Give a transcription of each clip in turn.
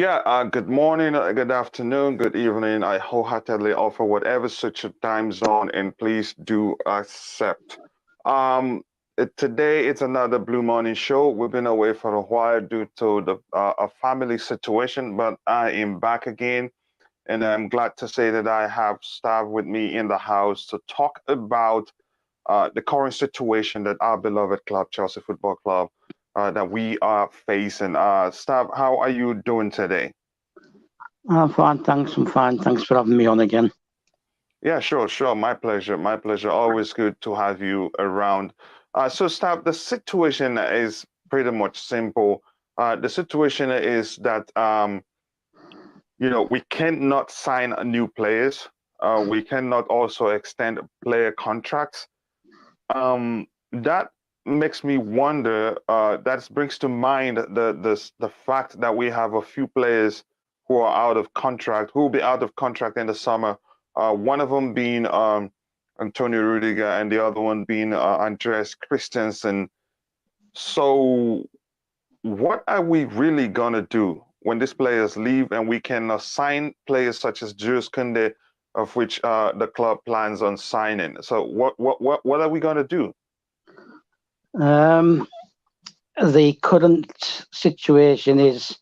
Good morning, good afternoon, good evening. I wholeheartedly offer whatever such a time zone, and please do accept. Today it's another Blue Morning show. We've been away for a while due to the a family situation, but I am back again, and I'm glad to say that I have staff with me in the house to talk about the current situation that our beloved club, Chelsea Football Club, that we are facing. Staff, how are you doing today? I'm fine, thanks. I'm fine. Thanks for having me on again. Yeah, sure, sure. My pleasure. My pleasure. Always good to have you around. So, the situation is pretty much simple. The situation is that we cannot sign new players. We cannot also extend player contracts. That makes me wonder. That brings to mind the fact that we have a few players who are out of contract, who will be out of contract in the summer. One of them being Antonio Rudiger, and the other one being Andreas Christensen. So, what are we really gonna do when these players leave and we can sign players such as Jules Koundé, of which the club plans on signing? So, what are we gonna do? Um, the current situation is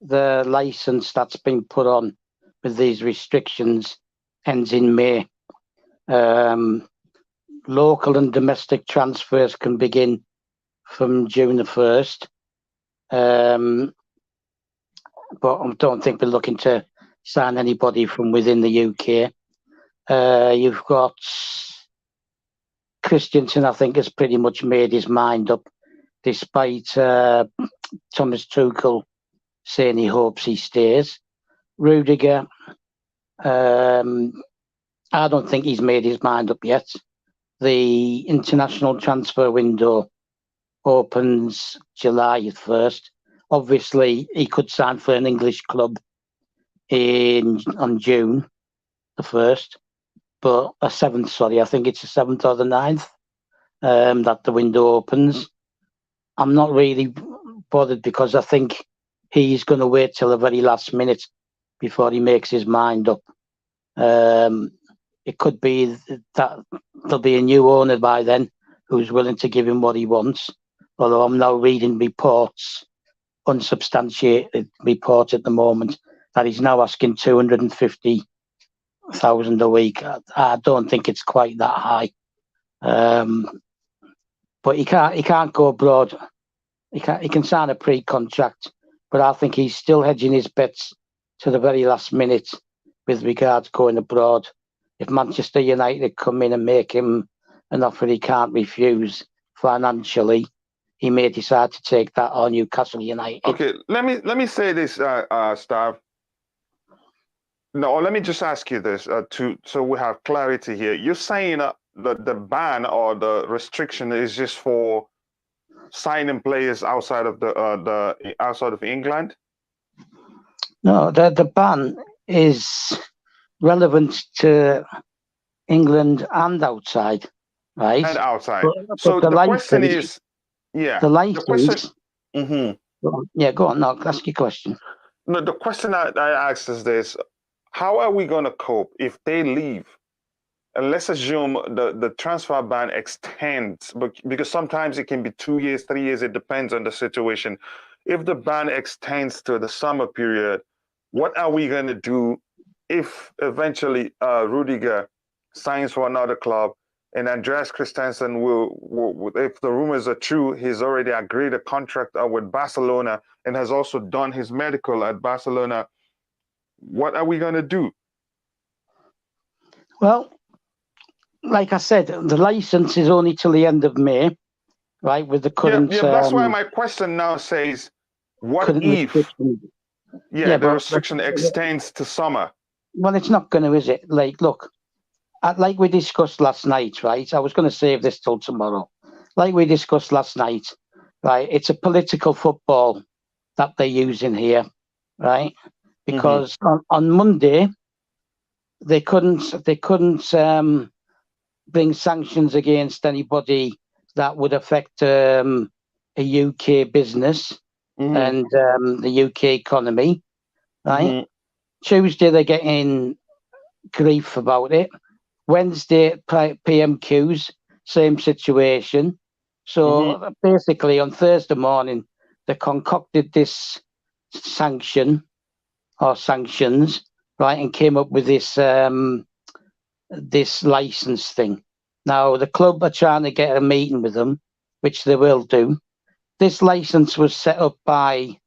the license that's been put on with these restrictions ends in May. Local and domestic transfers can begin from June the 1st. But I don't think we're looking to sign anybody from within the UK. You've got Christensen, I think, has pretty much made his mind up, despite Thomas Tuchel saying he hopes he stays. Rudiger, I don't think he's made his mind up yet. The international transfer window opens July 1st. Obviously, he could sign for an English club on June the 1st, but a 7th, sorry, I think it's the 7th or the 9th that the window opens. I'm not really bothered because I think he's going to wait till the very last minute before he makes his mind up. It could be that there'll be a new owner by then who's willing to give him what he wants, although I'm now reading reports, unsubstantiated report at the moment, that he's now asking 250,000 a week. I don't think it's quite that high, but he can't go abroad. He can sign a pre-contract, but I think he's still hedging his bets to the very last minute with regards going abroad. If Manchester United come in and make him an offer he can't refuse financially, he may decide to take that, or Newcastle United. Okay, let me say this, Stav. No, let me just ask you this so we have clarity here. You're saying the ban or the restriction is just for signing players outside of the outside of England? No, the ban is relevant to England and outside, right? And outside. But So the the question license, is, yeah, the the question. license. Mm-hmm. Go on. No, ask your question. No, the question I asked is this: how are we going to cope if they leave? And let's assume the transfer ban extends, but because sometimes it can be 2 years, 3 years, it depends on the situation. If the ban extends to the summer period, what are we going to do if eventually Rudiger signs for another club and Andreas Christensen if the rumors are true, he's already agreed a contract with Barcelona and has also done his medical at Barcelona. What are we going to do? Well, like I said, the license is only till the end of May, right? With the current. Yeah, that's why my question now says, what if? The restriction extends to summer. Well, it's not going to, is it? Like, look, like we discussed last night, right? I was going to save this till tomorrow. Like we discussed last night, right? It's a political football that they're using here, right? Because on Monday they couldn't bring sanctions against anybody that would affect a UK business and the UK economy. right? Mhm. Tuesday they're getting grief about it. Wednesday PMQs, same situation. So basically, on Thursday morning, they concocted this sanction or sanctions, right, and came up with this this license thing. Now the club are trying to get a meeting with them, which they will do. This license was set up by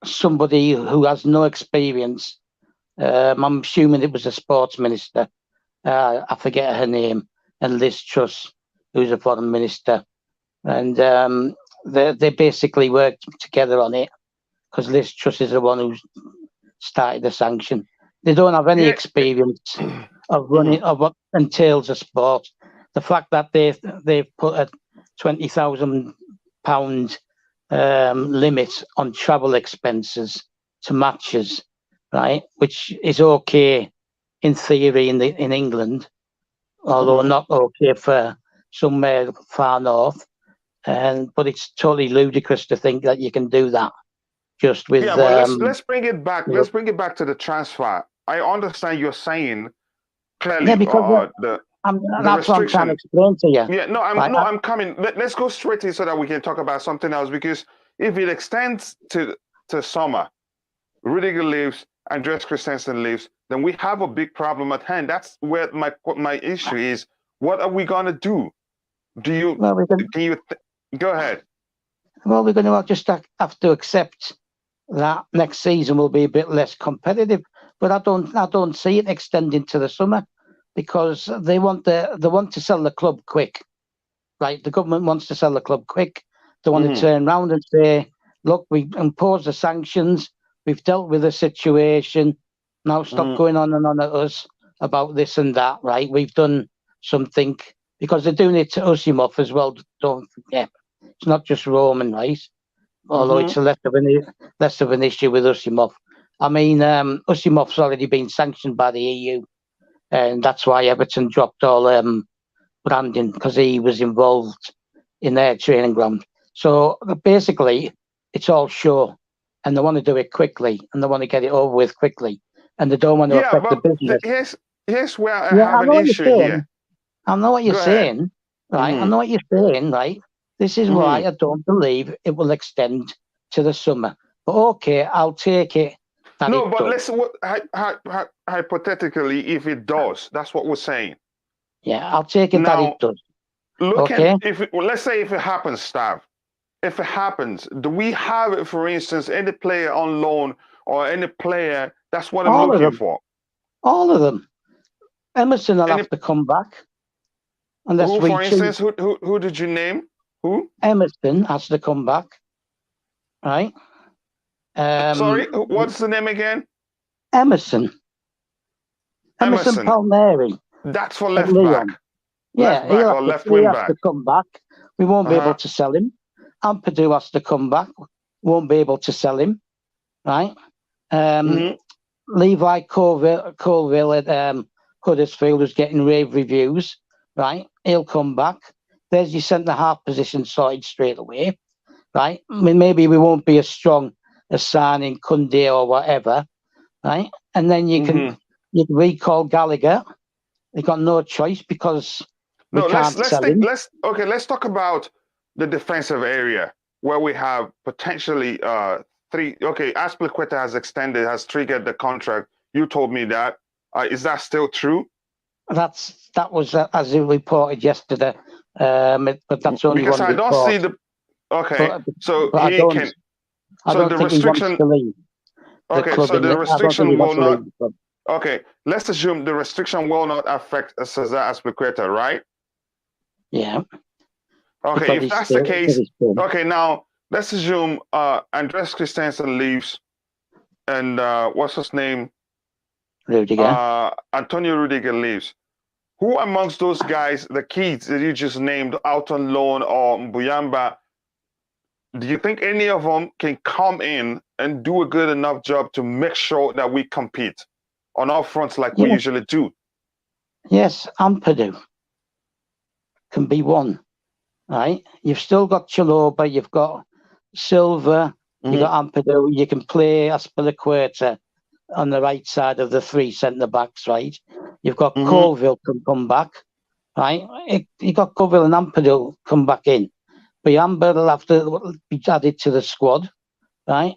somebody who has no experience. I'm assuming it was a sports minister. I forget her name, and Liz Truss, who's a foreign minister, and they basically worked together on it because Liz Truss is the one who started the sanction. They don't have any Yeah. experience of running of what entails a sport. The fact that they've put a £20,000 limit on travel expenses to matches, right, which is okay in theory in England, although not okay for somewhere far north. But it's totally ludicrous to think that you can do that just with. Yeah, but let's bring it back. You know, Let's bring it back to the transfer. I understand you're saying yeah, clearly because the that's what I'm trying to restriction. explain to you. Yeah, no, Right? I'm coming. Let's go straight in so that we can talk about something else. Because if it extends to summer, Rudiger leaves, Andreas Christensen leaves, then we have a big problem at hand. That's where my issue is. What are we gonna do? Do you Well, can you go ahead? we're going to just have to accept that next season will be a bit less competitive. But I don't see it extending to the summer because they want to sell the club quick. Right, the government wants to sell the club quick. They want to turn around and say, "Look, we imposed the sanctions. We've dealt with the situation. Now stop going on and on at us about this and that." Right, we've done something because they're doing it to Usimov as well. Don't forget, it's not just Roman, right? Although it's less of an issue with Usimov. I mean, Usimov's already been sanctioned by the EU, and that's why Everton dropped all branding because he was involved in their training ground. So basically, it's all show, and they want to do it quickly, and they want to get it over with quickly, and they don't want to Yeah, affect the but business. here's where I Yeah, have I an know what issue you're saying. here. I know what you're Go ahead. saying, right? I know what you're saying, right? This is why I don't believe it will extend to the summer. But okay, I'll take it. No, but let's hypothetically, if it does, that's what we're saying. Yeah, I'll take it that it Now, does. looking Okay. let's say if it happens, Stav, if it happens, do we have, for instance, any player on loan or any player that's what I'm All of looking them. for? All of them. Emerson will Any have to come back unless who, we for choose. instance, who did you name? Who? Emerson has to come back, right? Sorry, what's the name again? Emerson Emerson. Palmieri That's for at left Lyon. back, Yeah, or left he wing has to back. come back. We won't be able to sell him. Ampadu has to come back. Won't be able to sell him, right? Levi Colville at Huddersfield is getting rave reviews, right? He'll come back. There's your centre half position sorted straight away, right? I mean, maybe we won't be as strong as signing Kunde or whatever, right? And then you can recall Gallagher. They've got no choice because we can't sell him. Let's talk about the defensive area where we have potentially three. Okay, Aspilicueta has triggered the contract. You told me that. Is that still true? That was as it reported yesterday, but that's only because one I report. don't see the. Okay, so but he can. I don't think he wants to leave the club. So the restriction will not. Leave. Okay, let's assume the restriction will not affect Cesar Aspilicueta, right? Yeah. Okay, if that's the case, okay, now let's assume Andreas Christensen leaves, and what's his name? Rudiger. Antonio Rudiger leaves. Who amongst those guys, the kids that you just named, out on loan or Mbuyamba, do you think any of them can come in and do a good enough job to make sure that we compete on all fronts like we usually do? Yes, Ampadu can be one, right? You've still got Chaloba, you've got Silva, you've got Ampadu, you can play Aspilicueta, on the right side of the three centre backs, right? You've got Mm-hmm. Colville can come back, right? You got Colville and Amber come back in, but Amber will have to be added to the squad, right?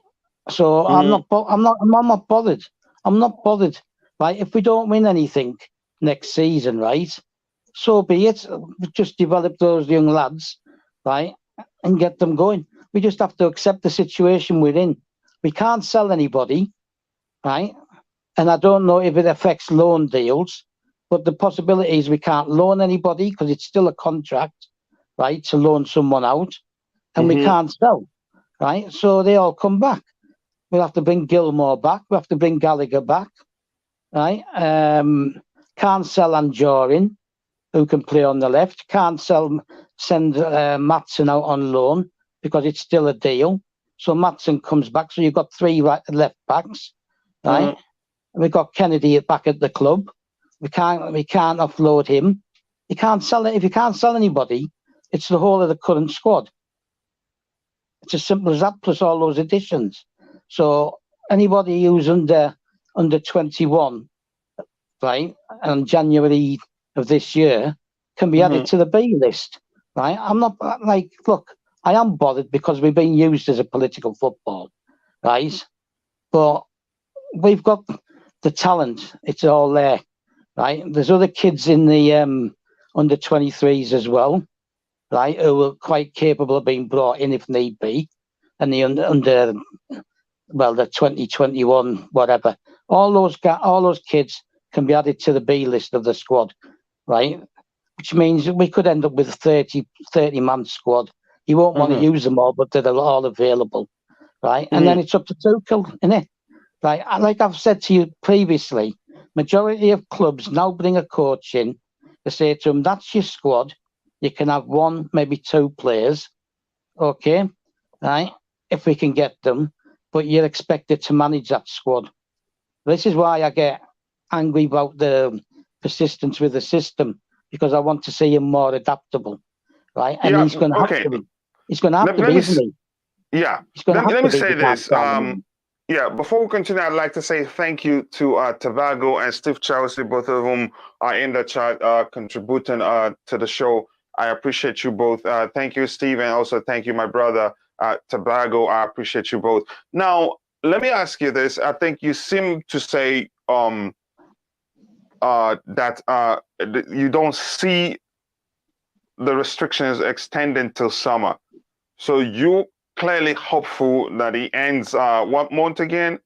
So Mm-hmm. I'm not bothered. I'm not bothered, right? If we don't win anything next season, right? So be it. Just develop those young lads, right, and get them going. We just have to accept the situation we're in. We can't sell anybody, right? And I don't know if it affects loan deals, but the possibility is we can't loan anybody because it's still a contract, right, to loan someone out, and we Mm-hmm. can't sell, right? So they all come back. We'll have to bring Gilmore back. We'll have to bring Gallagher back, right? Can't sell Anjorin, who can play on the left. Can't send Matson out on loan because it's still a deal. So Matson comes back. So you've got three left backs, right? Mm-hmm. We've got Kennedy back at the club. We can't offload him. You can't sell it. If you can't sell anybody, it's the whole of the current squad. It's as simple as that, plus all those additions. So anybody who's under 21, right, and January of this year can be added to the B list, right? I'm not like, look, I am bothered because we're being used as a political football, right? But we've got the talent; it's all there, right? There's other kids in the under 23s as well, right, who are quite capable of being brought in if need be, and the under the 2021 whatever. All those kids can be added to the B list of the squad, right? Which means we could end up with a 30-man squad. You won't want to use them all, but they're all available, right? And then it's up to Tuchel, isn't it? Right? Like I've said to you previously, majority of clubs now bring a coach in to say to them, that's your squad. You can have one, maybe two players, okay, right? If we can get them, but you're expected to manage that squad. This is why I get angry about the persistence with the system, because I want to see him more adaptable, right? And he's going to have to be. He's going to have to be, isn't he? Yeah. He's going to have Let to me be. say this. Yeah, before we continue, I'd like to say thank you to Tavago and Steve Chelsea, both of whom are in the chat contributing to the show. I appreciate you both. Thank you, Steve, and also thank you, my brother, Tavago. I appreciate you both. Now, let me ask you this. I think you seem to say that you don't see the restrictions extending till summer. So you clearly hopeful that he ends what month again?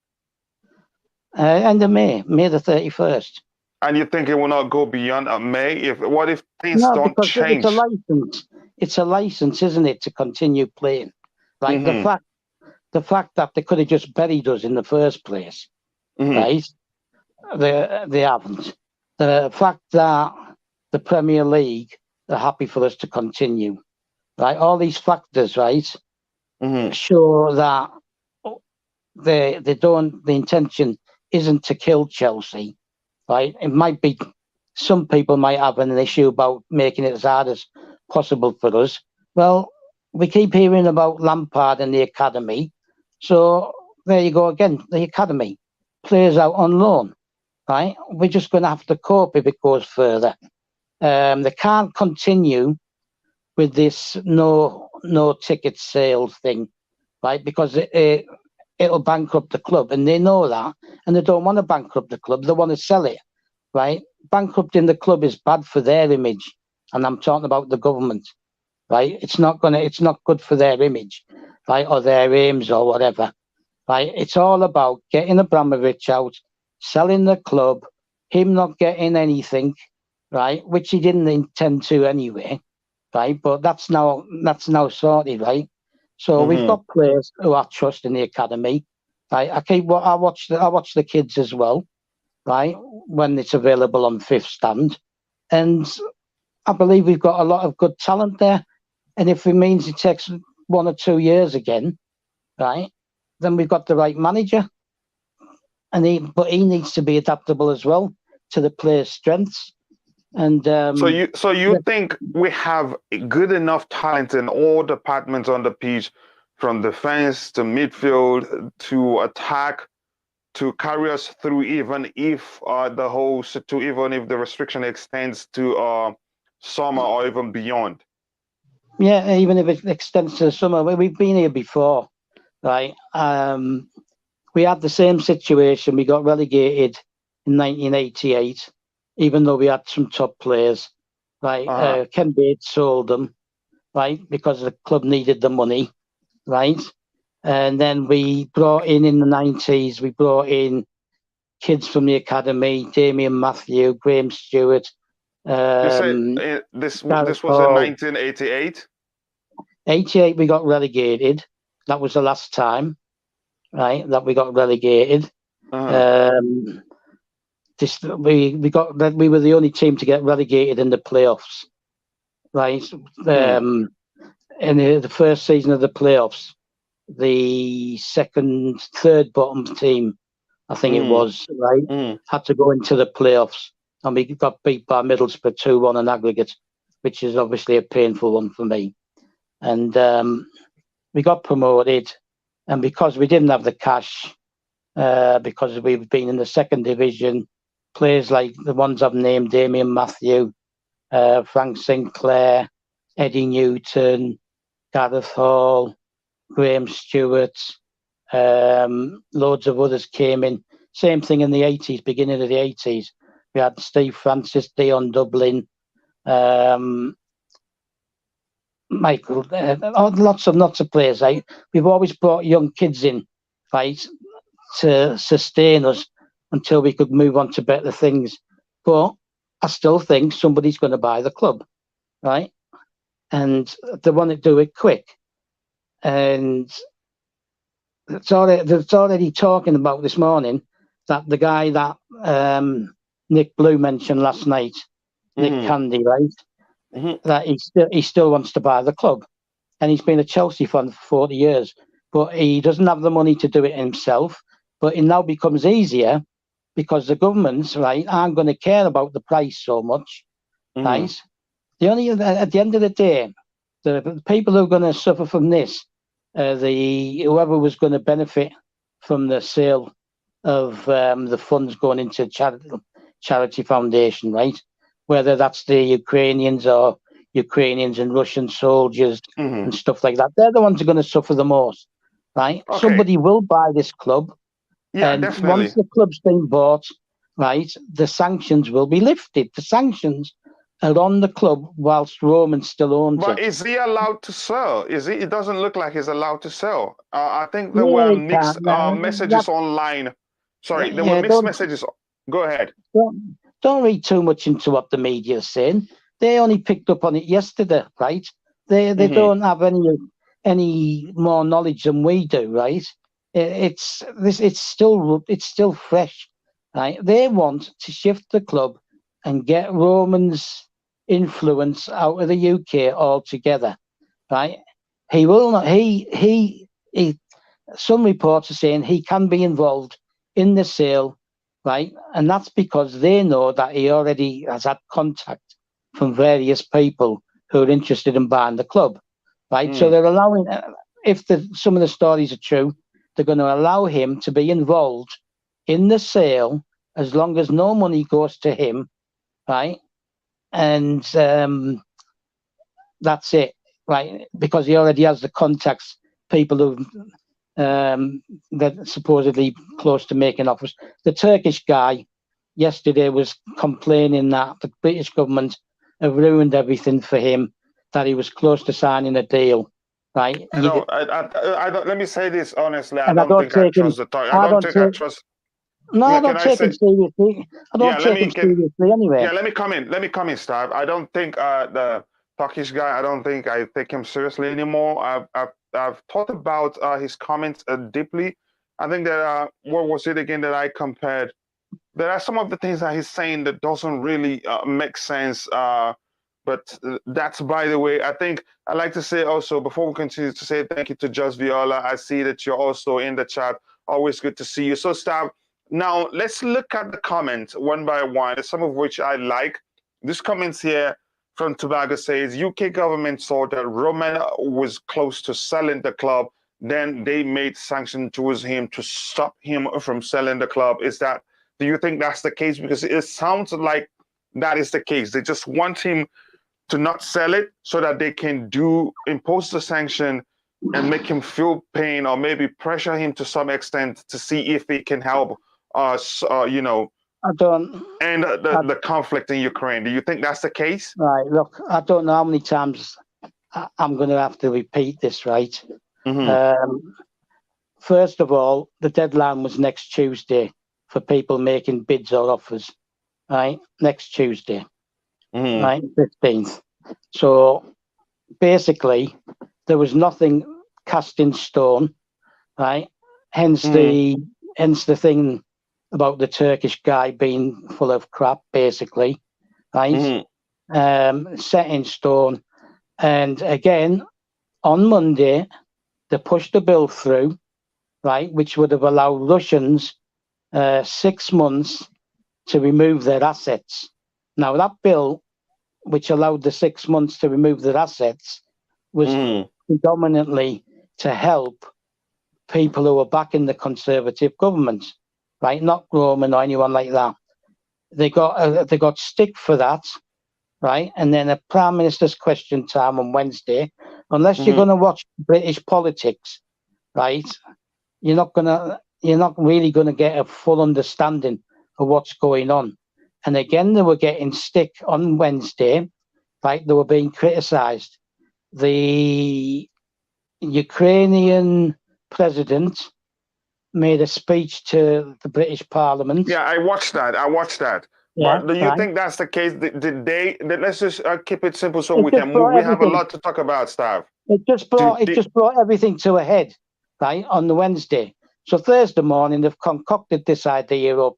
End of May the 31st. And you think it will not go beyond May? What if things No, don't because change? it's a license. It's a license, isn't it, to continue playing? Like the fact that they could have just buried us in the first place, right? They haven't. The fact that the Premier League are happy for us to continue, right? All these factors, right, show that they don't. The intention isn't to kill Chelsea, right? It might be. Some people might have an issue about making it as hard as possible for us. Well, we keep hearing about Lampard and the academy, so there you go again. The academy, players out on loan, right? We're just going to have to cope if it goes further. They can't continue with this no ticket sales thing, right? Because it'll bankrupt the club, and they know that, and they don't want to bankrupt the club. They want to sell it, right? Bankrupting the club is bad for their image, and I'm talking about the government, right? It's not good for their image, right, or their aims or whatever, right? It's all about getting Abramovich out, selling the club, him not getting anything, right, which he didn't intend to anyway, right? But that's now sorted, right? So we've got players who I trust in the academy, right? I watch the kids as well, right, when it's available on Fifth Stand, and I believe we've got a lot of good talent there. And if it means it takes 1 or 2 years again, right, then we've got the right manager. But he needs to be adaptable as well to the players' strengths. And so you think we have good enough talent in all departments on the pitch, from defense to midfield to attack, to carry us through, even if even if the restriction extends to summer or even beyond. Yeah, even if it extends to the summer. We've been here before, right? We had the same situation. We got relegated in 1988, even though we had some top players, right? Ken Bates sold them, right, because the club needed the money, right? And then we brought in the 90s, we brought in kids from the academy, Damien Matthew, Graham Stewart, You said this was in 1988. 88 we got relegated. That was the last time, right, that we got relegated. We were the only team to get relegated in the playoffs, right? In the first season of the playoffs, the third bottom team, I think it was, right, had to go into the playoffs, and we got beat by Middlesbrough 2-1 in aggregate, which is obviously a painful one for me. And we got promoted, and because we didn't have the cash, because we've been in the second division, players like the ones I've named, Damien Matthew, Frank Sinclair, Eddie Newton, Gareth Hall, Graham Stewart, loads of others came in. Same thing in the 80s, beginning of the 80s. We had Steve Francis, Dion Dublin, Michael, lots of players. Right? We've always brought young kids in, right, to sustain us until we could move on to better things. But I still think somebody's going to buy the club, right? And they want to do it quick. And it's already talking about this morning that the guy that Nick Blue mentioned last night, Nick Candy, right? That he still wants to buy the club, and he's been a Chelsea fan for 40 years, but he doesn't have the money to do it himself. But it now becomes easier because the governments, right, aren't going to care about the price so much, right? At the end of the day, the people who are going to suffer from this, whoever was going to benefit from the sale of the funds going into charity foundation, right? Whether that's the Ukrainians and Russian soldiers and stuff like that, they're the ones who are going to suffer the most, right? Okay. Somebody will buy this club, and definitely. once the club's been bought, right, the sanctions will be lifted. The sanctions are on the club whilst Roman still owns it. But is he allowed to sell? It doesn't look like he's allowed to sell. I think there were mixed messages online. Sorry, there were mixed messages. Go ahead. Don't read too much into what the media is saying. They only picked up on it yesterday, right? They don't have any more knowledge than we do, right? It's still fresh, right? They want to shift the club and get Roman's influence out of the UK altogether, right? He will not. He some reports are saying he can be involved in the sale, right? And that's because they know that he already has had contact from various people who are interested in buying the club, right? So they're allowing, if some of the stories are true, they're going to allow him to be involved in the sale as long as no money goes to him, right? And that's it, right? Because he already has the contacts, people who that supposedly close to making offers. The Turkish guy yesterday was complaining that the British government have ruined everything for him, that he was close to signing a deal, right? I don't, let me say this honestly. I don't think I trust the Turk. I don't think I trust. No, I don't take him seriously. I don't take him seriously anyway. Yeah, let me come in, Stab. I don't think the Turkish guy, I don't think I take him seriously anymore. I've thought about his comments deeply. I think that what was it again that I compared? There are some of the things that he's saying that doesn't really make sense. But that's by the way. I think I'd like to say also, before we continue, to say thank you to Just Viola. I see that you're also in the chat. Always good to see you. So, Stab, now let's look at the comments one by one, some of which I like. This comments here from Tobago says, UK government saw that Roman was close to selling the club. then they made sanction towards him to stop him from selling the club. Do you think that's the case? Because it sounds like that is the case. They just want him to not sell it so that they can impose the sanction and make him feel pain, or maybe pressure him to some extent to see if he can help us, I don't. end the conflict in Ukraine. Do you think that's the case? Right. Look, I don't know how many times I'm going to have to repeat this. Right. First of all, the deadline was next Tuesday for people making bids or offers. Right. Next Tuesday. Right. 15th. So basically, there was nothing cast in stone. Right. Hence the thing about the Turkish guy being full of crap, basically, right? Set in stone. And again, on Monday, they pushed the bill through, right, which would have allowed Russians 6 months to remove their assets. Now, that bill, which allowed the 6 months to remove their assets, was predominantly to help people who were backing the Conservative government, right? Not Roman or anyone like that. They got stick for that, right? And then a Prime Minister's question time on Wednesday. Unless you're going to watch British politics, right? You're not really going to get a full understanding of what's going on. And again, they were getting stick on Wednesday, right? They were being criticised. The Ukrainian president made a speech to the British Parliament. Yeah, I watched that. Yeah, but do you think that's the case? Let's just keep it simple so we can move. We have a lot to talk about, Stav. It just brought everything to a head, right, on the Wednesday. So Thursday morning, they've concocted this idea up,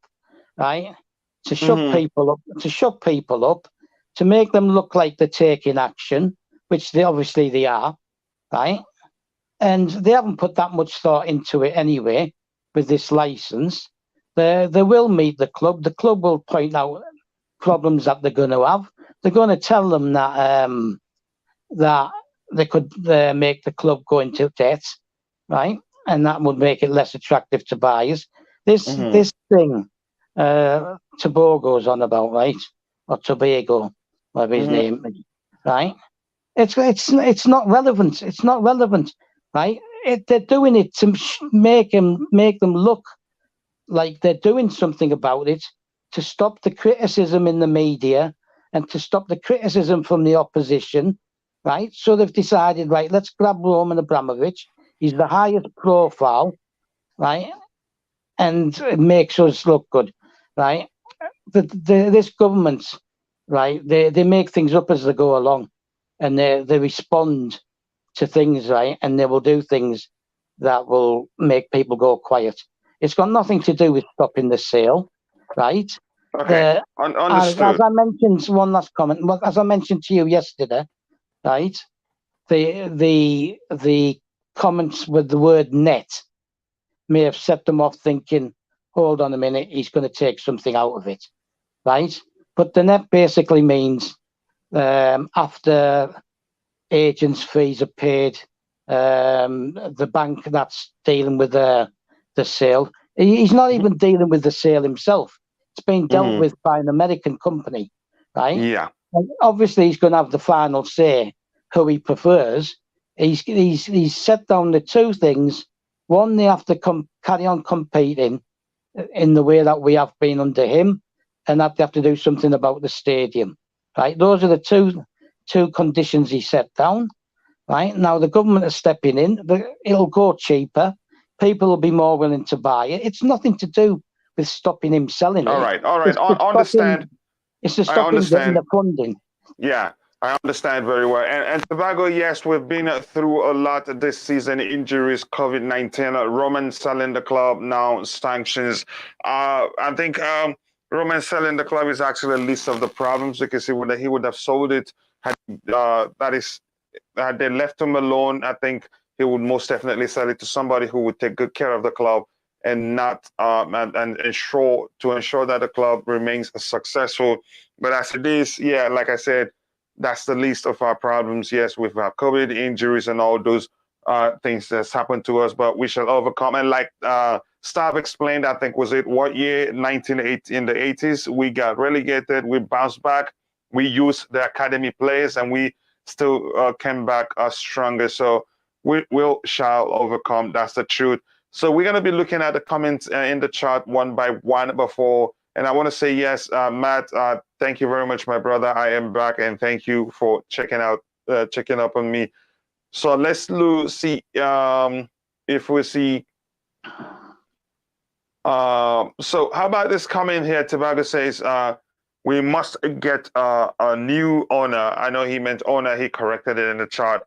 right, to shut people up, to make them look like they're taking action, which they obviously are, right? And they haven't put that much thought into it anyway with this license. They will meet the club. The club will point out problems that they're going to have. They're going to tell them that they could make the club go into debt, right? And that would make it less attractive to buyers. This thing Tobago's on about, right? Or Tobago, whatever his name is, right? It's not relevant. It's not relevant, right? They're doing it to make them look like they're doing something about it, to stop the criticism in the media and to stop the criticism from the opposition, right? So they've decided, right, let's grab Roman Abramovich. He's the highest profile, right? And it makes us look good, right? This government, right, they make things up as they go along, and they respond to things, right? And they will do things that will make people go quiet. It's got nothing to do with stopping the sale, right? Okay, understood. As I mentioned, one last comment. As I mentioned to you yesterday, right? The comments with the word net may have set them off thinking, hold on a minute, he's going to take something out of it, right? But the net basically means after agents' fees are paid, the bank that's dealing with the sale, he's not even dealing with the sale himself. It's being dealt with by an American company, right? Yeah. And obviously, he's going to have the final say who he prefers. He's set down the two things. One, they have to carry on competing in the way that we have been under him, and that they have to do something about the stadium, right? Those are the two conditions he set down, right? Now the government is stepping in. It'll go cheaper. People will be more willing to buy it. It's nothing to do with stopping him selling it. All right. I understand. It's to stop him getting the funding. Yeah, I understand very well. And Tobago, yes, we've been through a lot this season. Injuries, COVID-19, Roman selling the club, now sanctions. I think Roman selling the club is actually a list of the problems, because he would have sold it had they left him alone. I think he would most definitely sell it to somebody who would take good care of the club and not and ensure that the club remains successful. But as it is, yeah, like I said, that's the least of our problems. Yes, we've had COVID, injuries, and all those things that's happened to us, but we shall overcome. And like Stav explained, I think, was it what year? 1980, in the 80s, we got relegated, we bounced back, we used the academy players, and we still came back stronger. So we will shall overcome. That's the truth. So we're going to be looking at the comments in the chat one by one before. And I want to say, yes, Matt, thank you very much, my brother. I am back, and thank you for checking up on me. So let's see if we see. So how about this comment here? Tobago says, we must get a new owner. I know he meant owner. He corrected it in the chart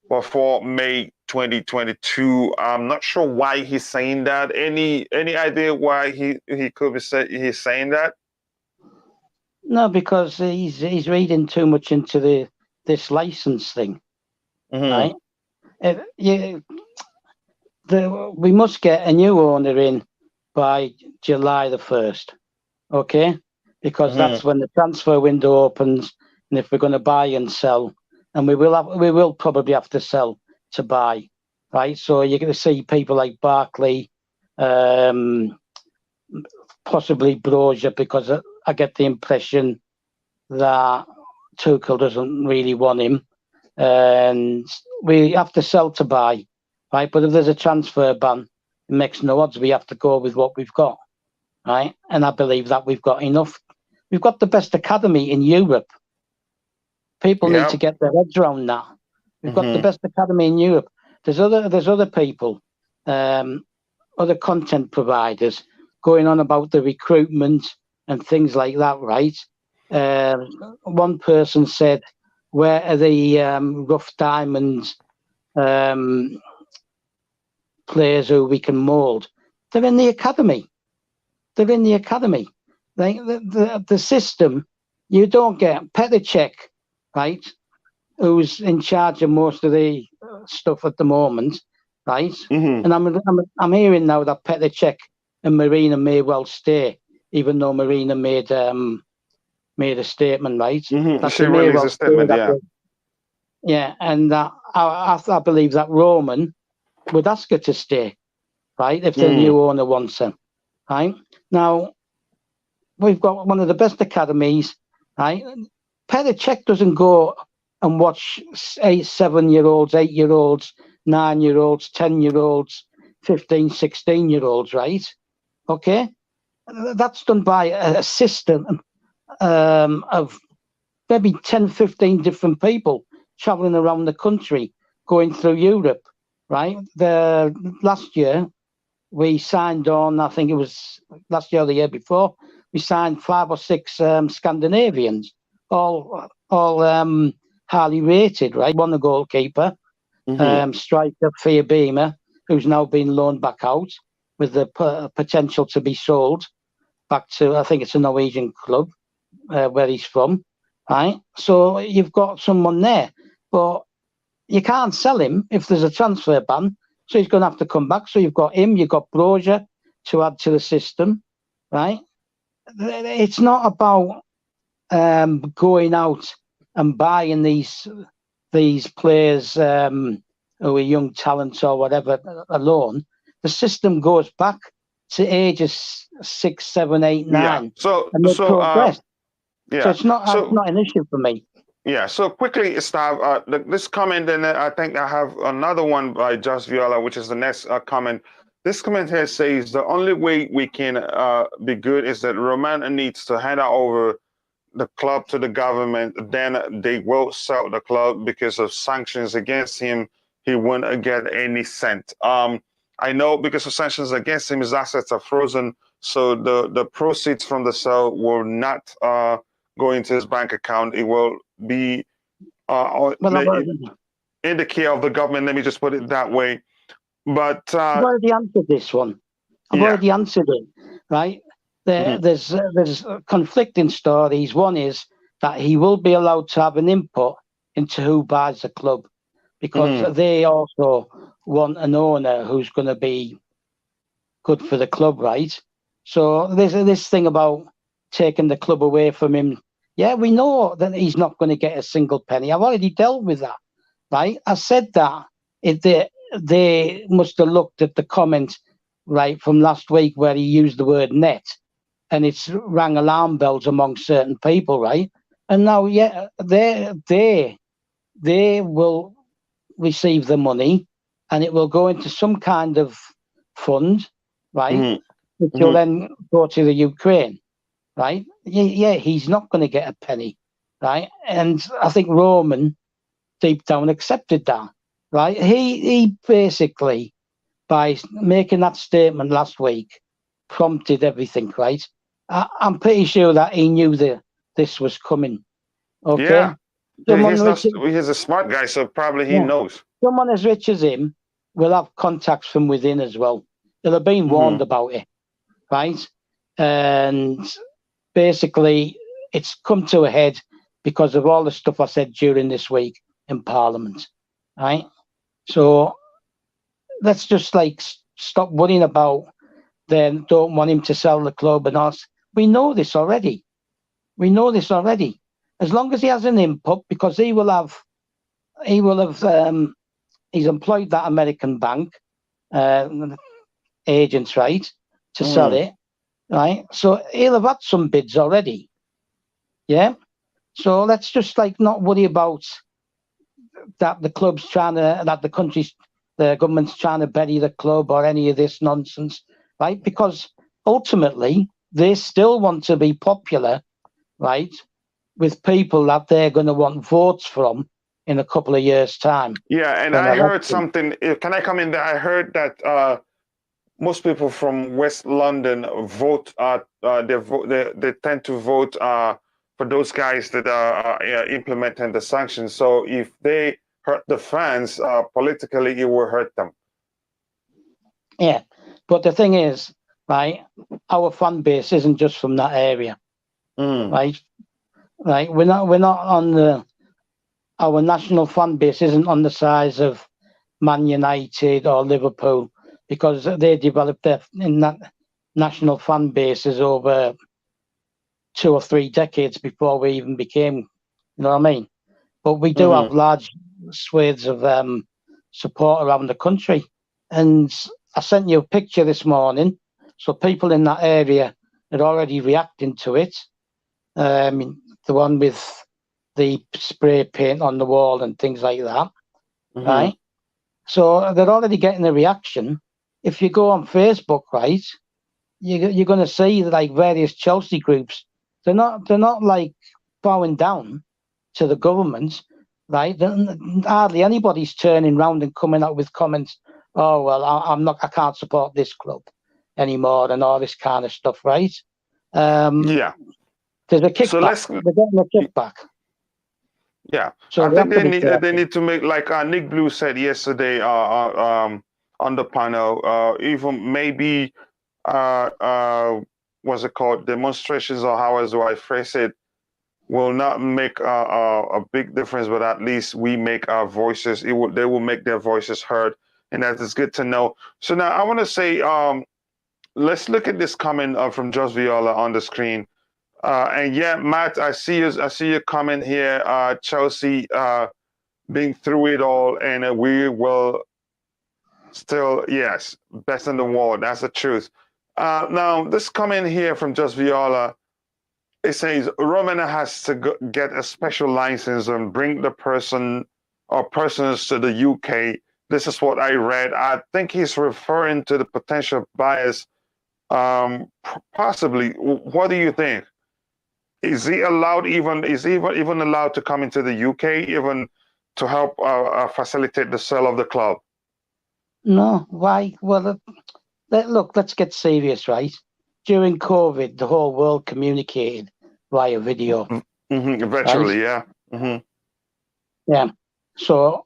before May 2022. I'm not sure why he's saying that. Any idea why he could be he's saying that? No, because he's reading too much into this license thing, right? We must get a new owner in by July the 1st, okay? Because that's when the transfer window opens, and if we're going to buy and sell, and we will probably have to sell to buy, right? So you're going to see people like Barkley, possibly Brozier, because I get the impression that Tuchel doesn't really want him, and we have to sell to buy, right? But if there's a transfer ban, it makes no odds. We have to go with what we've got, right? And I believe that we've got enough. We've got the best academy in Europe. People need to get their heads around that. We've got the best academy in Europe. There's other people, other content providers going on about the recruitment and things like that, right? One person said, where are the rough diamonds players who we can mould? They're in the academy. They're in the academy. The system, you don't get Petr Cech, right, who's in charge of most of the stuff at the moment, right? And I'm hearing now that Petr Cech and Marina may well stay, even though Marina made a statement, right? That she released a statement, yeah, and I believe that Roman would ask her to stay, right, if the new owner wants her, right? Now, we've got one of the best academies, right? Petr Cech doesn't go and watch 7-year-olds, 8-year-olds, 9-year-olds, 10-year-olds, 15, 16-year-olds, right? Okay? That's done by a system of maybe 10, 15 different people traveling around the country, going through Europe, right? Last year, we signed on, I think it was last year or the year before, we signed 5 or 6 Scandinavians, all highly rated, right? One, the goalkeeper, striker Fia Beamer, who's now been loaned back out with the potential to be sold back to, I think it's a Norwegian club where he's from, right? So you've got someone there, but you can't sell him if there's a transfer ban, so he's going to have to come back. So you've got him, you've got Brozier to add to the system, right? It's not about going out and buying these players who are young talents or whatever alone. The system goes back to ages 6, 7, 8, 9. So progress. Yeah. So it's not an issue for me. Yeah. So quickly, Stav, this comment, and I think I have another one by Just Viola, which is the next comment. This comment here says the only way we can be good is that Roman needs to hand over the club to the government. Then they will sell the club because of sanctions against him. He won't get any cent. I know because of sanctions against him, his assets are frozen. So the proceeds from the sale will not go into his bank account. It will be in the care of the government. Let me just put it that way. But I've already answered this one. I've already answered it, right? There's conflicting stories. One is that he will be allowed to have an input into who buys the club, because they also want an owner who's going to be good for the club, right? So there's this thing about taking the club away from him. Yeah, we know that he's not going to get a single penny. I've already dealt with that, right? I said that they must have looked at the comment right from last week where he used the word net, and it's rang alarm bells among certain people, right? And now, yeah, they will receive the money, and it will go into some kind of fund, right? Which will then go to the Ukraine, right? Yeah, he's not going to get a penny, right? And I think Roman deep down accepted that, right? He basically, by making that statement last week, prompted everything, right? I'm pretty sure that he knew that this was coming. Okay, Yeah, he's a smart guy, so probably he knows. Someone as rich as him will have contacts from within as well. He'll have been warned about it, right? And basically, it's come to a head because of all the stuff I said during this week in Parliament, right? So let's just stop worrying about then don't want him to sell the club and us. We know this already. As long as he has an input, because he's employed that American bank agents, right, to sell it, right? So he'll have had some bids already. Yeah. So let's just not worry about that the government's trying to bury the club or any of this nonsense, right? Because ultimately they still want to be popular, right, with people that they're going to want votes from in a couple of years' time. Yeah, and I heard something. Can I come in there? I heard that most people from West London vote. They tend to vote for those guys that are implementing the sanctions. So if they hurt the fans politically, it will hurt them. Yeah, but the thing is, right, our fan base isn't just from that area, right? Right, we're not on our national fan base isn't on the size of Man United or Liverpool, because they developed in that national fan bases over 2 or 3 decades before we even became, you know what I mean? But we do have large swathes of support around the country. And I sent you a picture this morning, so people in that area are already reacting to it. The one with the spray paint on the wall and things like that, right? So they're already getting a reaction. If you go on Facebook, right, you're going to see various Chelsea groups. They're not bowing down to the government, right? Hardly anybody's turning round and coming out with comments. Oh well, I can't support this club anymore and all this kind of stuff, right? Yeah. There's a kickback. So they're getting a kickback. Yeah, so I think they need to make like Nick Blue said yesterday on the panel, even maybe what's it called, demonstrations, or how do I phrase it, will not make a big difference, but at least we make our voices. They will make their voices heard, and that is good to know. So now I want to say, let's look at this comment from Jos Viola on the screen. And yeah, Matt, I see your comment here. Chelsea being through it all, and we will still, yes, best in the world. That's the truth. Now, this comment here from Just Viola, it says Roman has to get a special license and bring the person or persons to the UK. This is what I read. I think he's referring to the potential buyers. Possibly. What do you think? Is he allowed even allowed to come into the UK even to help facilitate the sale of the club? No, why? Well, look, let's get serious, right? During COVID, the whole world communicated via video. Virtually, right? Yeah. Yeah. So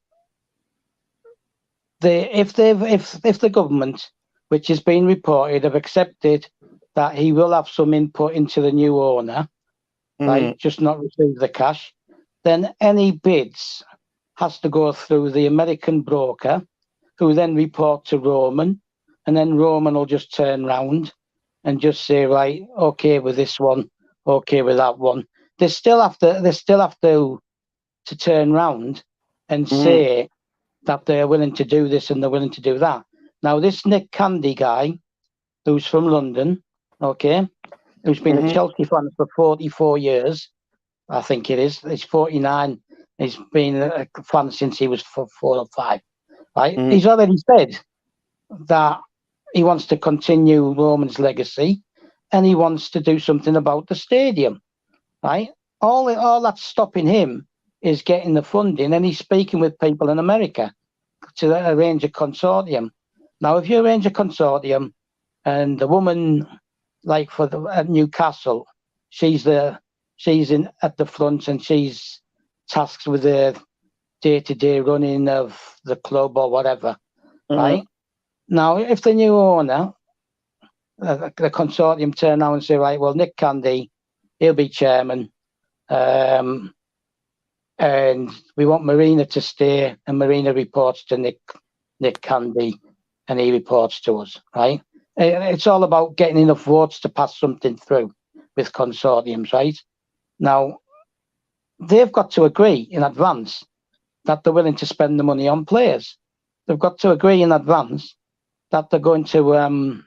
if the government, which has been reported, have accepted that he will have some input into the new owner, right, just not receive the cash, then any bids has to go through the American broker, who then report to Roman, and then Roman will just turn round and just say, right, okay with this one, okay with that one. They still have to turn round and say that they're willing to do this and they're willing to do that. Now, this Nick Candy guy, who's from London, okay, who's been a Chelsea fan for 44 years, I think it is. He's 49. He's been a fan since he was 4 or 5. Right? He's already said that he wants to continue Roman's legacy, and he wants to do something about the stadium. Right? All that's stopping him is getting the funding, and he's speaking with people in America to arrange a consortium. Now, if you arrange a consortium, and the woman, like at Newcastle, she's in at the front, and she's tasked with the day-to-day running of the club or whatever, right? Now, if the new owner, the consortium, turn around and say, right, well, Nick Candy, he'll be chairman, and we want Marina to stay, and Marina reports to Nick Candy, and he reports to us, right? It's all about getting enough votes to pass something through with consortiums, right? Now, they've got to agree in advance that they're willing to spend the money on players. They've got to agree in advance that they're going to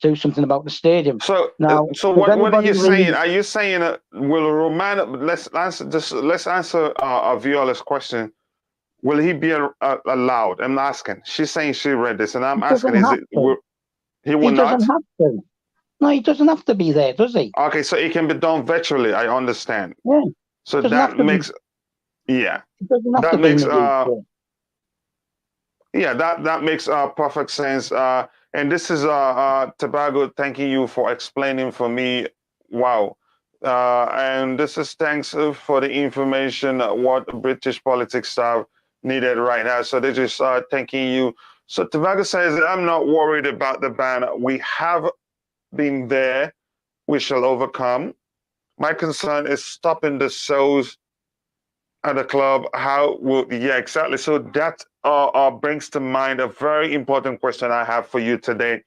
do something about the stadium. So, now, what are you saying? Are you saying will Roman? Let's answer Viola's question. Will he be allowed? I'm asking. She's saying she read this, and I'm asking: he will not? Doesn't have to. No, he doesn't have to be there, does he? Okay, so it can be done virtually. I understand. Yeah. So that makes, that makes perfect sense. And this is Tobago thanking you for explaining for me. Wow. And this is thanks for the information what British politics have needed right now. So they just thanking you. So Tobago says, I'm not worried about the ban. We have been there. We shall overcome. My concern is stopping the sales at the club. Exactly. So that brings to mind a very important question I have for you today.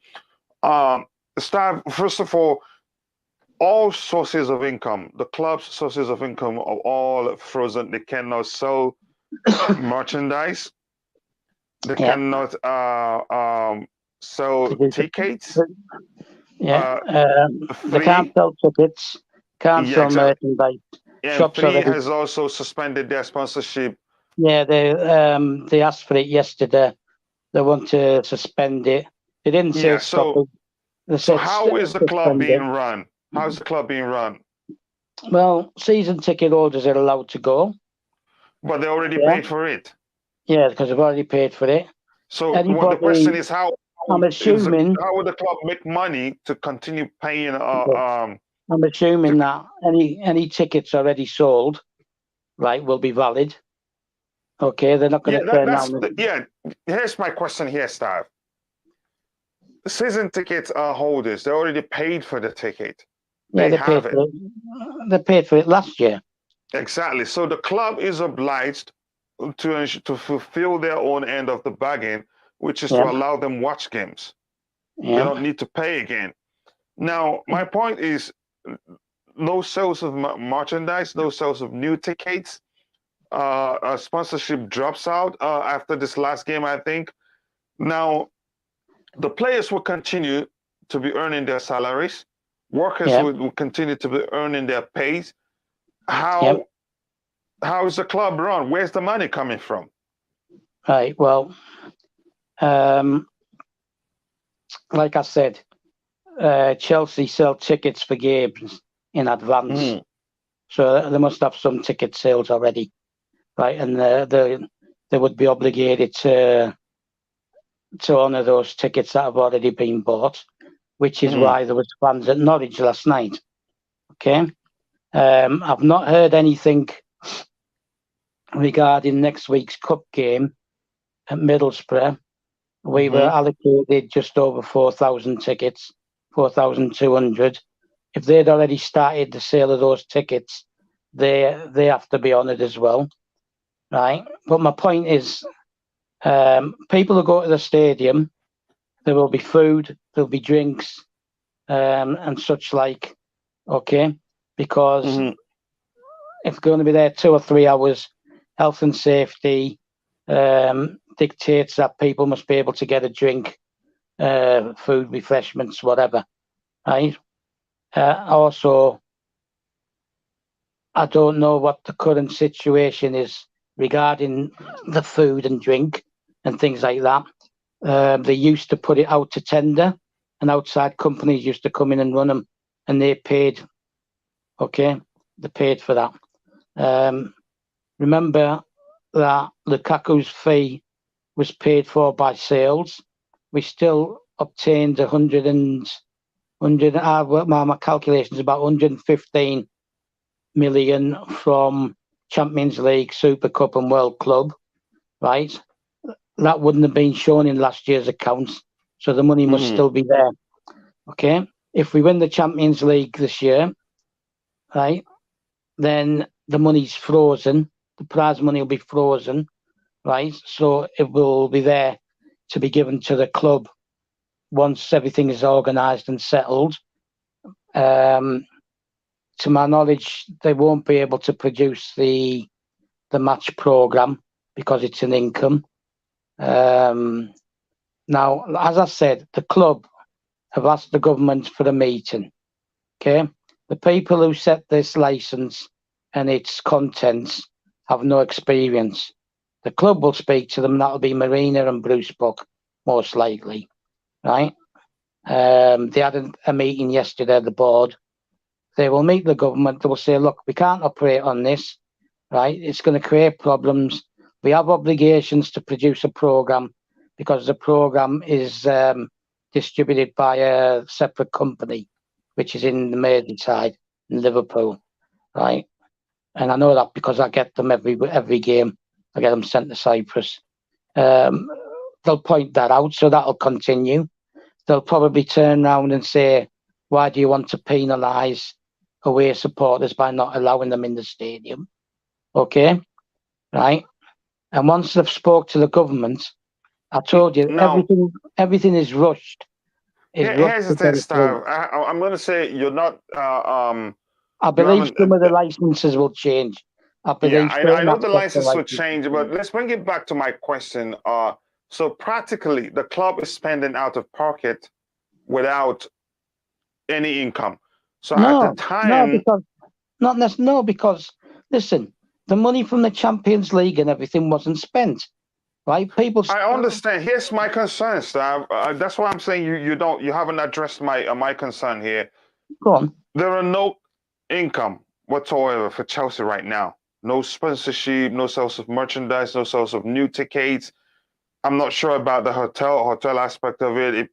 Stav, first of all sources of income, the club's sources of income are all frozen. They cannot sell merchandise. They cannot sell tickets. They can't sell tickets, can't sell merchandise. And Free has also suspended their sponsorship. Yeah, they asked for it yesterday. They want to suspend it. They didn't say stop it. They said, how is the club being run? How's the club being run? Well, season ticket holders are allowed to go. But they already paid for it. Yeah, because they've already paid for it. So the question is how I'm assuming how would the club make money to continue paying I'm assuming that any tickets already sold, right, will be valid. Okay, they're not going to turn down. Here's my question here, Stav. Season ticket holders, they already paid for the ticket. They have it. They paid for it last year. Exactly. So the club is obliged to fulfill their own end of the bargain, which is to allow them watch games. They don't need to pay again. Now, my point is, no sales of merchandise, no sales of new tickets. Sponsorship drops out after this last game, I think. Now, the players will continue to be earning their salaries. Workers will continue to be earning their pays. How is the club run? Where's the money coming from? Right. Well, like I said, Chelsea sell tickets for games in advance, so they must have some ticket sales already, right? And they would be obligated to honour those tickets that have already been bought, which is why there was fans at Norwich last night. Okay, I've not heard anything regarding next week's cup game at Middlesbrough. We were allocated just over 4,000 tickets, 4,200. If they'd already started the sale of those tickets, they have to be honoured as well, right? But my point is, people who go to the stadium, there will be food, there'll be drinks, and such like, okay? Because if they're going to be there 2 or 3 hours health and safety dictates that people must be able to get a drink, food, refreshments, whatever, right? Also, I don't know what the current situation is regarding the food and drink and things like that. They used to put it out to tender, and outside companies used to come in and run them, and they paid. Okay, they paid for that. Remember that Lukaku's fee was paid for by sales. We still obtained 100. My calculation is about 115 million from Champions League, Super Cup, and World Club, right? That wouldn't have been shown in last year's accounts, so the money must still be there. Okay, if we win the Champions League this year, right, then the money's frozen. The prize money will be frozen, right? So it will be there to be given to the club once everything is organised and settled. To my knowledge, they won't be able to produce the match programme because it's an income. Now, as I said, the club have asked the government for a meeting. Okay, the people who set this licence and its contents have no experience. The club will speak to them. That'll be Marina and Bruce Buck, most likely, right? They had a meeting yesterday, the board. They will meet the government. They will say, look, we can't operate on this, right? It's going to create problems. We have obligations to produce a programme because the programme is distributed by a separate company, which is in the Merseyside in Liverpool, right? And I know that because I get them every game. I get them sent to Cyprus. They'll point that out, so that'll continue. They'll probably turn around and say, why do you want to penalise away supporters by not allowing them in the stadium? Okay, right? And once they've spoke to the government, I told you, everything is rushed. Here's the thing, Stav. I'm going to say you're not... I believe some of the licenses will change. I know the license will change, but let's bring it back to my question. So practically, the club is spending out of pocket without any income. So at the time, because listen, the money from the Champions League and everything wasn't spent, right? I understand. Here's my concern, Stav. That's why I'm saying you haven't addressed my concern here. Go on. There are no income whatsoever for Chelsea right now. No sponsorship, no sales of merchandise, no sales of new tickets. I'm not sure about the hotel aspect of it.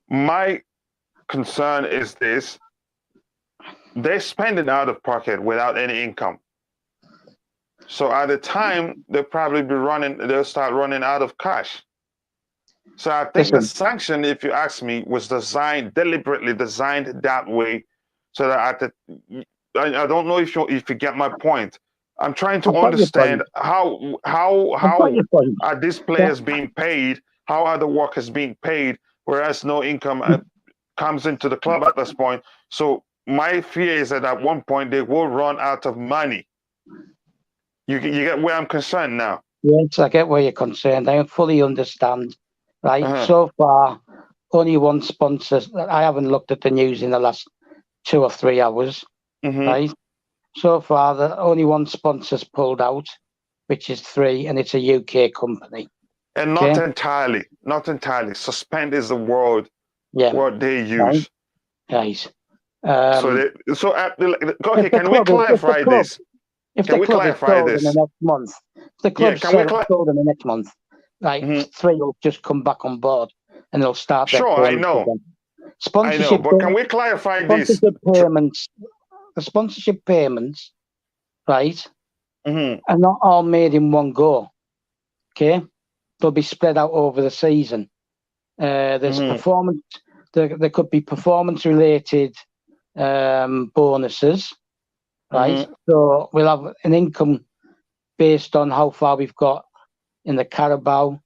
My concern is this: they're spending out of pocket without any income. So at the time, they'll start running out of cash. So I think the sanction, if you ask me, was deliberately designed that way, so that I don't know if you get my point. I'm trying to understand how are these players being paid? How are the workers being paid? Whereas no income comes into the club at this point. So my fear is that at one point they will run out of money. You get where I'm concerned now. Yes, I get where you're concerned. I fully understand. Right. So far, only one sponsor. I haven't looked at the news in the last 2 or 3 hours. Right. So far, only one sponsor's pulled out, which is 3, and it's a UK company. And not entirely. Suspend is the word they use. Right. Okay, can we clarify this? If the club is sold in the next month, if the club's sold in the next month, right, 3 will just come back on board and they'll start. Sure, I know. Sponsorship, but can we clarify this? The sponsorship payments, right, are not all made in one go. Okay, they'll be spread out over the season. There's performance. There could be performance-related bonuses, right? So we'll have an income based on how far we've got in the Carabao.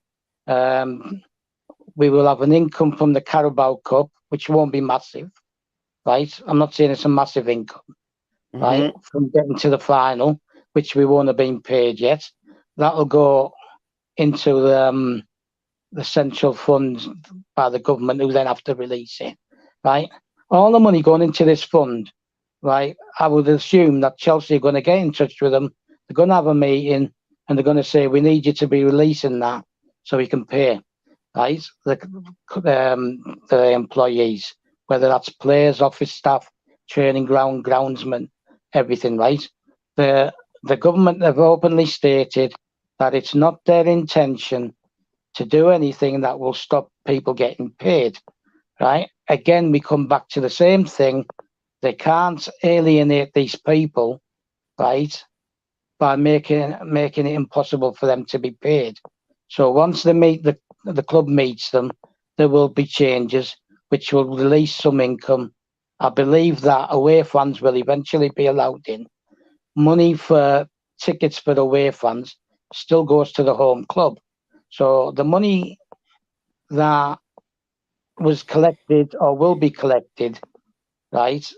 We will have an income from the Carabao Cup, which won't be massive, right? I'm not saying it's a massive income, right? From getting to the final, which we won't have been paid yet. That'll go into the central funds by the government, who then have to release it, right? All the money going into this fund, right? I would assume that Chelsea are going to get in touch with them. They're going to have a meeting, and they're going to say, we need you to be releasing that so we can pay, right? The employees, whether that's players, office staff, training ground, groundsmen, everything, right? The government have openly stated that it's not their intention to do anything that will stop people getting paid, right? Again, we come back to the same thing. They can't alienate these people, right, by making it impossible for them to be paid. So once they meet the club meets them, there will be changes which will release some income. I believe that away fans will eventually be allowed in. Money for tickets for away fans still goes to the home club. So the money that was collected or will be collected, right,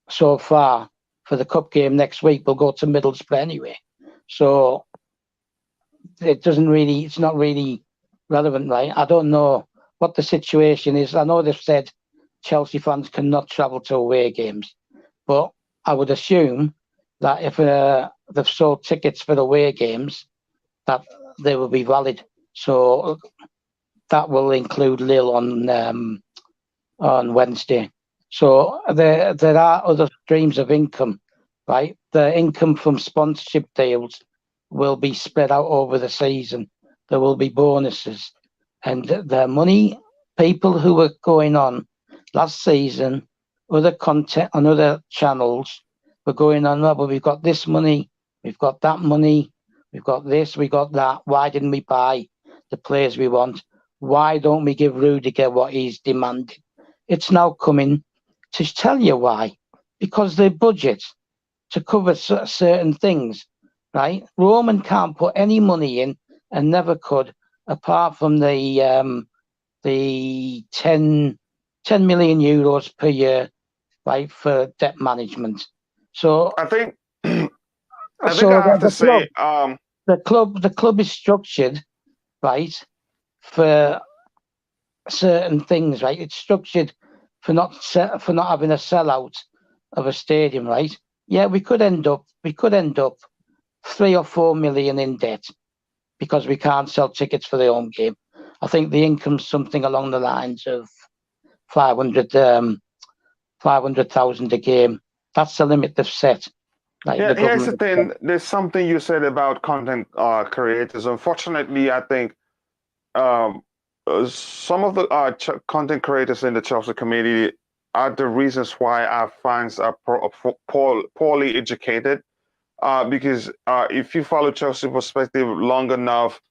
so far for the cup game next week will go to Middlesbrough anyway. So it's not really relevant, right? I don't know what the situation is. I know they've said Chelsea fans cannot travel to away games, but I would assume that if they've sold tickets for away games, that they will be valid. So that will include Lille on Wednesday. So there are other streams of income, right? The income from sponsorship deals will be spread out over the season. There will be bonuses, and the money people who were going on last season, other content on other channels were going on. Well, we've got this money, we've got that money, we've got this, we got that. Why didn't we buy the players we want? Why don't we give Rudiger what he's demanding? It's now coming to tell you why. Because they budget to cover certain things, right? Roman can't put any money in, and never could, apart from the 10 million euros per year, right, for debt management. So I think I have to say, the club is structured, right, for certain things, right? It's structured for not having a sellout of a stadium, right? Yeah, we could end up 3 or 4 million in debt because we can't sell tickets for the home game. I think the income's something along the lines of 500,000 a game. That's the limit they've set. Like yeah, here's the thing. There's something you said about content creators. Unfortunately, I think some of the content creators in the Chelsea community are the reasons why our fans are poorly educated. Because if you follow Chelsea perspective long enough,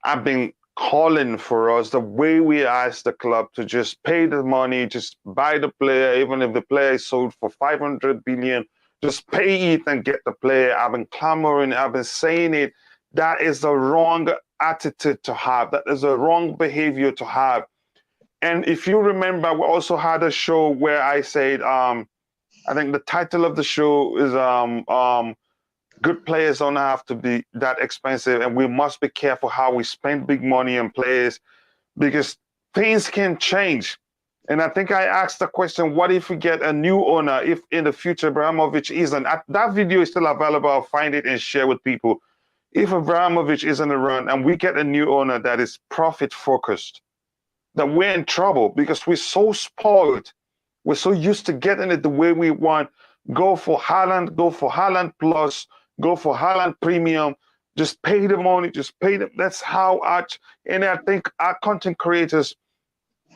I've been calling for us the way we ask the club to just pay the money, just buy the player, even if the player is sold for 500 billion, just pay it and get the player. I've been clamoring, I've been saying it. That is the wrong attitude to have. That is the wrong behavior to have. And if you remember, we also had a show where I said, I think the title of the show is good players don't have to be that expensive, and we must be careful how we spend big money on players because things can change. And I think I asked the question, what if we get a new owner, if in the future Abramovich isn't? That video is still available. I'll find it and share with people. If Abramovich isn't around and we get a new owner that is profit focused, then we're in trouble because we're so spoiled. We're so used to getting it the way we want. Go for Haaland, go for Haaland Plus, go for Haaland Premium. Just pay the money, just pay them. That's how and I think our content creators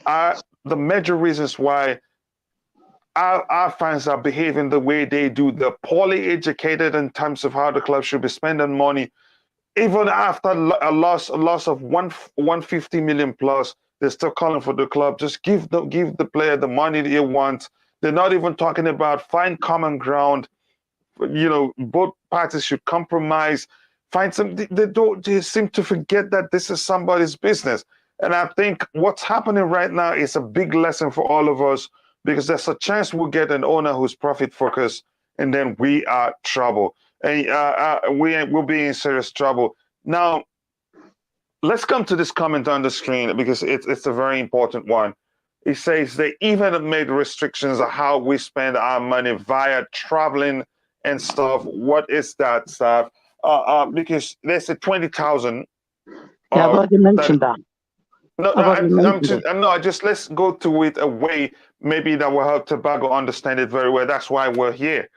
are the major reasons why our fans are behaving the way they do. They're poorly educated in terms of how the club should be spending money. Even after a loss of 150 million plus, they're still calling for the club. Just give the player the money they want. They're not even talking about find common ground. Both parties should compromise. Find some. They seem to forget that this is somebody's business. And I think what's happening right now is a big lesson for all of us because there's a chance we'll get an owner who's profit focused, and then we are trouble. and we'll be in serious trouble. Now, let's come to this comment on the screen because it's a very important one. It says they even made restrictions on how we spend our money via traveling and stuff. What is that stuff? Because there's a 20,000. Yeah, I've already mentioned that. No, I've already mentioned it. no. Just let's go to it a way maybe that will help Tobago understand it very well. That's why we're here.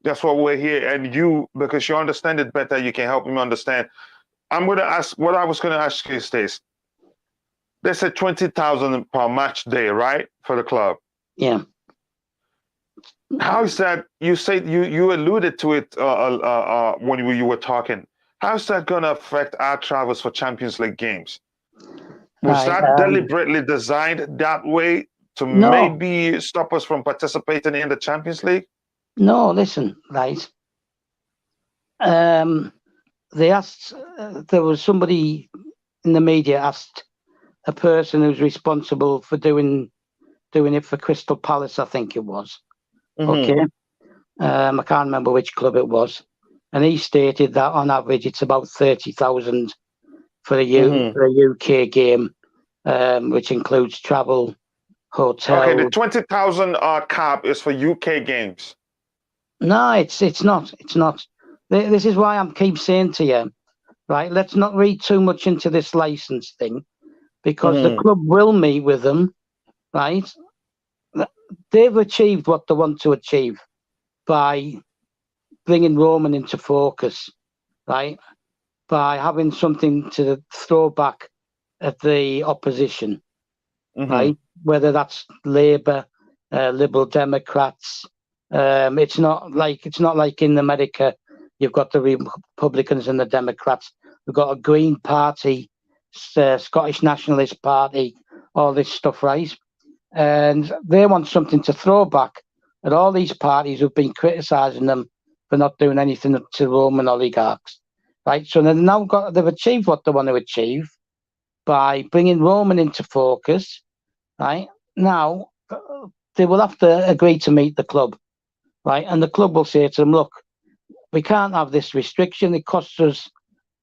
That's why we're here, and you, because you understand it better, you can help me understand. I'm going to ask. What I was going to ask you is this: there's a 20,000 per match day, right, for the club? Yeah. How is that? You said you alluded to it when you were talking. How's that going to affect our travels for Champions League games? Was Right. that deliberately designed that way to No. maybe stop us from participating in the Champions League? No, listen, right. They asked, there was somebody in the media asked a person who's responsible for doing it for Crystal Palace, I think it was. Okay. I can't remember which club it was. And he stated that on average it's about 30,000 for a UK game, which includes travel, hotel. Okay, the 20,000 cap is for UK games. No, it's not. It's not. This is why I keep saying to you, right, let's not read too much into this license thing, because the club will meet with them, right? They've achieved what they want to achieve by bringing Roman into focus, right? By having something to throw back at the opposition, right? Whether that's Labour, Liberal Democrats. It's not like in America. You've got the Republicans and the Democrats. We've got a Green Party, Scottish Nationalist Party, all this stuff, right? And they want something to throw back at all these parties who've been criticising them for not doing anything to Roman oligarchs, right? So they've achieved what they want to achieve by bringing Roman into focus, right? Now, they will have to agree to meet the club, right? And the club will say to them, look, we can't have this restriction. It costs us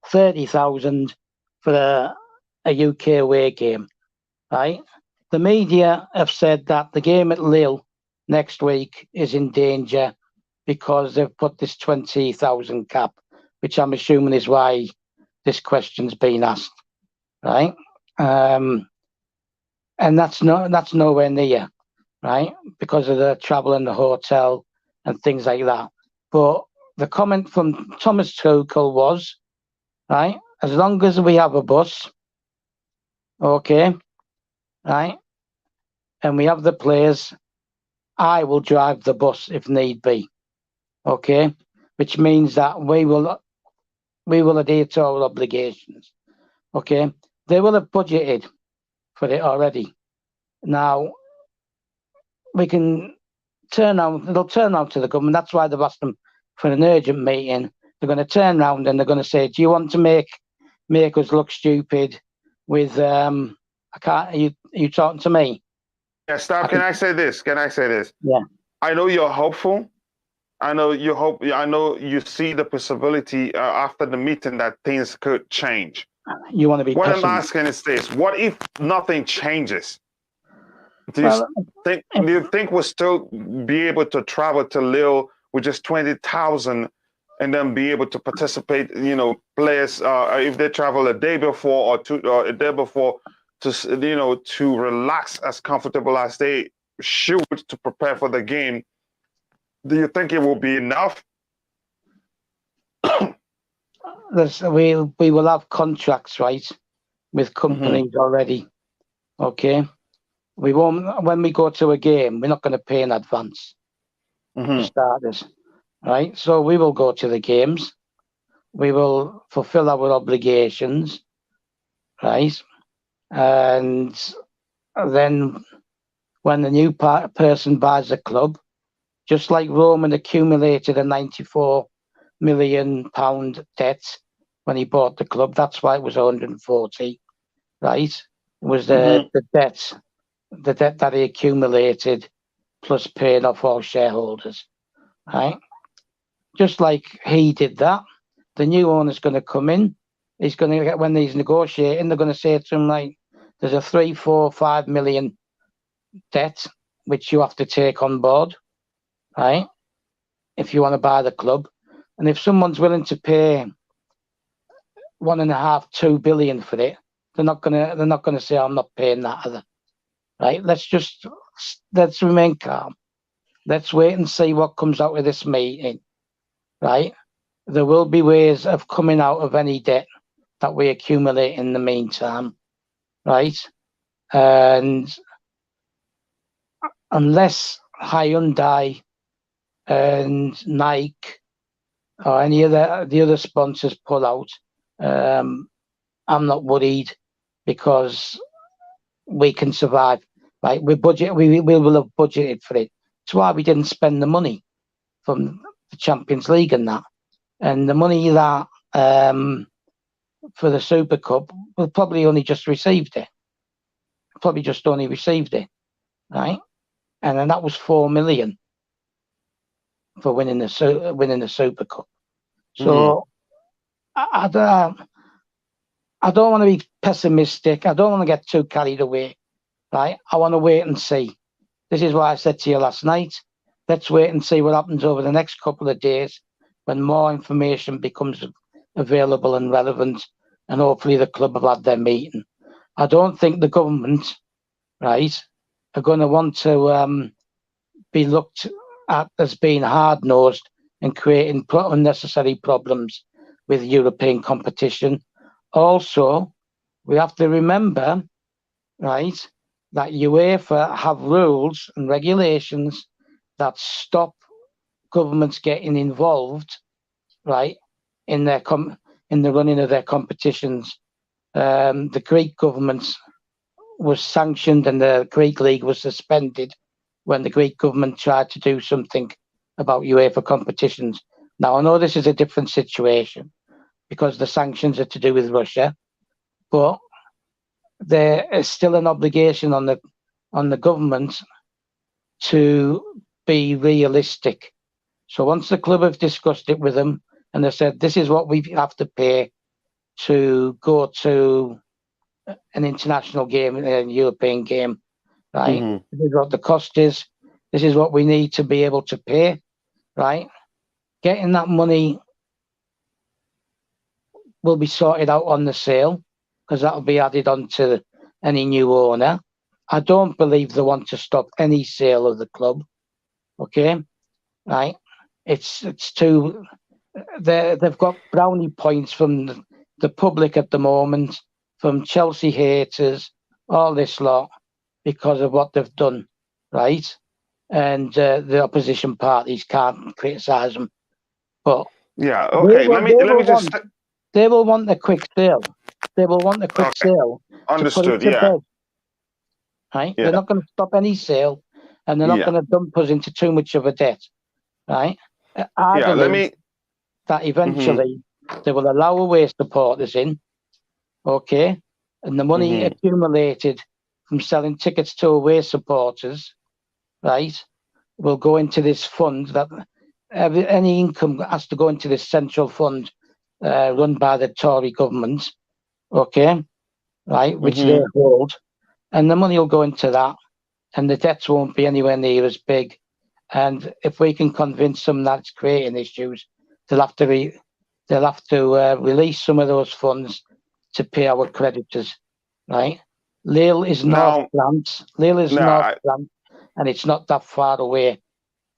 30,000 for a UK away game, right? The media have said that the game at Lille next week is in danger because they've put this 20,000 cap, which I'm assuming is why this question's been asked, right? And that's nowhere near, right? Because of the travel and the hotel and things like that. But the comment from Thomas Tuchel was, right, as long as we have a bus, okay, right, and we have the players, I will drive the bus if need be, okay, which means that we will adhere to our obligations, okay. They will have budgeted for it already. Now, we can they'll turn around to the government. That's why they've asked them for an urgent meeting. They're going to turn around and they're going to say, do you want to make us look stupid with, are you talking to me? Yeah, stop. Can I say this? Yeah. I know you're hopeful. I know you see the possibility after the meeting that things could change. You want to be What pessimistic. I'm asking is this: what if nothing changes? Do you think we'll still be able to travel to Lille with just 20,000 and then be able to participate? Players if they travel a day before or a day before to relax as comfortable as they should to prepare for the game. Do you think it will be enough? We will have contracts, right, with companies already. Okay. We won't, when we go to a game, we're not going to pay in advance for starters, right? So we will go to the games. We will fulfill our obligations, right? And then when the new person buys a club, just like Roman accumulated a £94 million debt when he bought the club, that's why it was 140, right? It was the debt that he accumulated plus paying off all shareholders, right? just like he did that, the new owner's going to come in. He's going to get, when he's negotiating, they're going to say to him, like, there's a 3, 4, 5 million debt which you have to take on board, right? If you want to buy the club, and if someone's willing to pay 1.5, 2 billion for it, they're not gonna say, I'm not paying that either, right? Let's remain calm. Let's wait and see what comes out of this meeting, right? There will be ways of coming out of any debt that we accumulate in the meantime, right? And unless Hyundai and Nike or any of the other sponsors pull out, I'm not worried, because we can survive. Right? We will have budgeted for it. It's why we didn't spend the money from the Champions League and that. And the money that for the Super Cup, we'll probably only just received it. Probably just only received it, right? And then that was 4 million for winning the Super Cup. So I don't want to be pessimistic. I don't want to get too carried away, right? I want to wait and see. This is what I said to you last night. Let's wait and see what happens over the next couple of days when more information becomes available and relevant, and hopefully the club have had their meeting. I don't think the government, right, are going to want to be looked at as being hard-nosed and creating unnecessary problems with European competition. Also, we have to remember, right, that UEFA have rules and regulations that stop governments getting involved, right, in the running of their competitions. The Greek government was sanctioned and the Greek league was suspended when the Greek government tried to do something about UEFA competitions. Now, I know this is a different situation because the sanctions are to do with Russia, but there is still an obligation on the government to be realistic. So once the club have discussed it with them and they said, this is what we have to pay to go to an international game, a European game, right? This is what the cost is. This is what we need to be able to pay, right? Getting that money will be sorted out on the sale, because that will be added on to any new owner. I don't believe they want to stop any sale of the club. Okay, right? It's too. They've got brownie points from the public at the moment, from Chelsea haters, all this lot, because of what they've done, right? And the opposition parties can't criticise them, but yeah, okay. They will want a quick sale. They will want a quick sale to put it to bed. Right? Yeah. They're not going to stop any sale, and they're not going to dump us into too much of a debt. Right? I believe that eventually they will allow away supporters in, okay, and the money accumulated from selling tickets to away supporters, right, will go into this fund. That any income has to go into this central fund run by the Tory government, okay, right, which they hold, and the money will go into that, and the debts won't be anywhere near as big. And if we can convince them that it's creating issues, they'll have to release some of those funds to pay our creditors, right? Lille is North France. Lille is North France, and it's not that far away.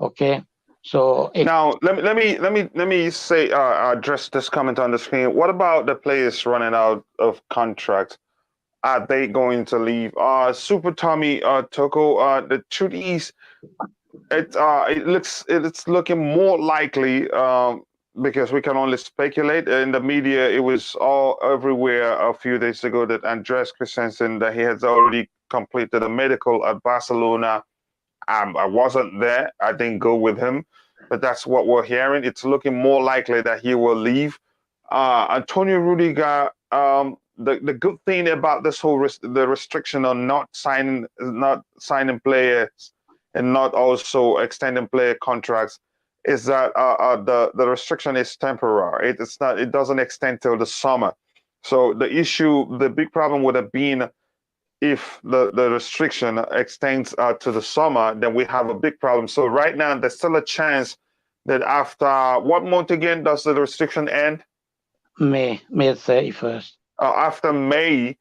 Okay, so now let me say address this comment on the screen. What about the players running out of contract? Are they going to leave? Super Tommy Toko. The truth is, it's looking more likely because we can only speculate. In the media, it was all everywhere a few days ago that Andreas Christensen, that he has already completed a medical at Barcelona. I wasn't there. I didn't go with him, but that's what we're hearing. It's looking more likely that he will leave. Antonio Rudiger. The good thing about this whole the restriction on not signing players and not also extending player contracts is that the restriction is temporary. It's not. It doesn't extend till the summer. So the big problem would have been if the restriction extends to the summer, then we have a big problem. So right now, there's still a chance that after what month again does the restriction end? May 31st. After May,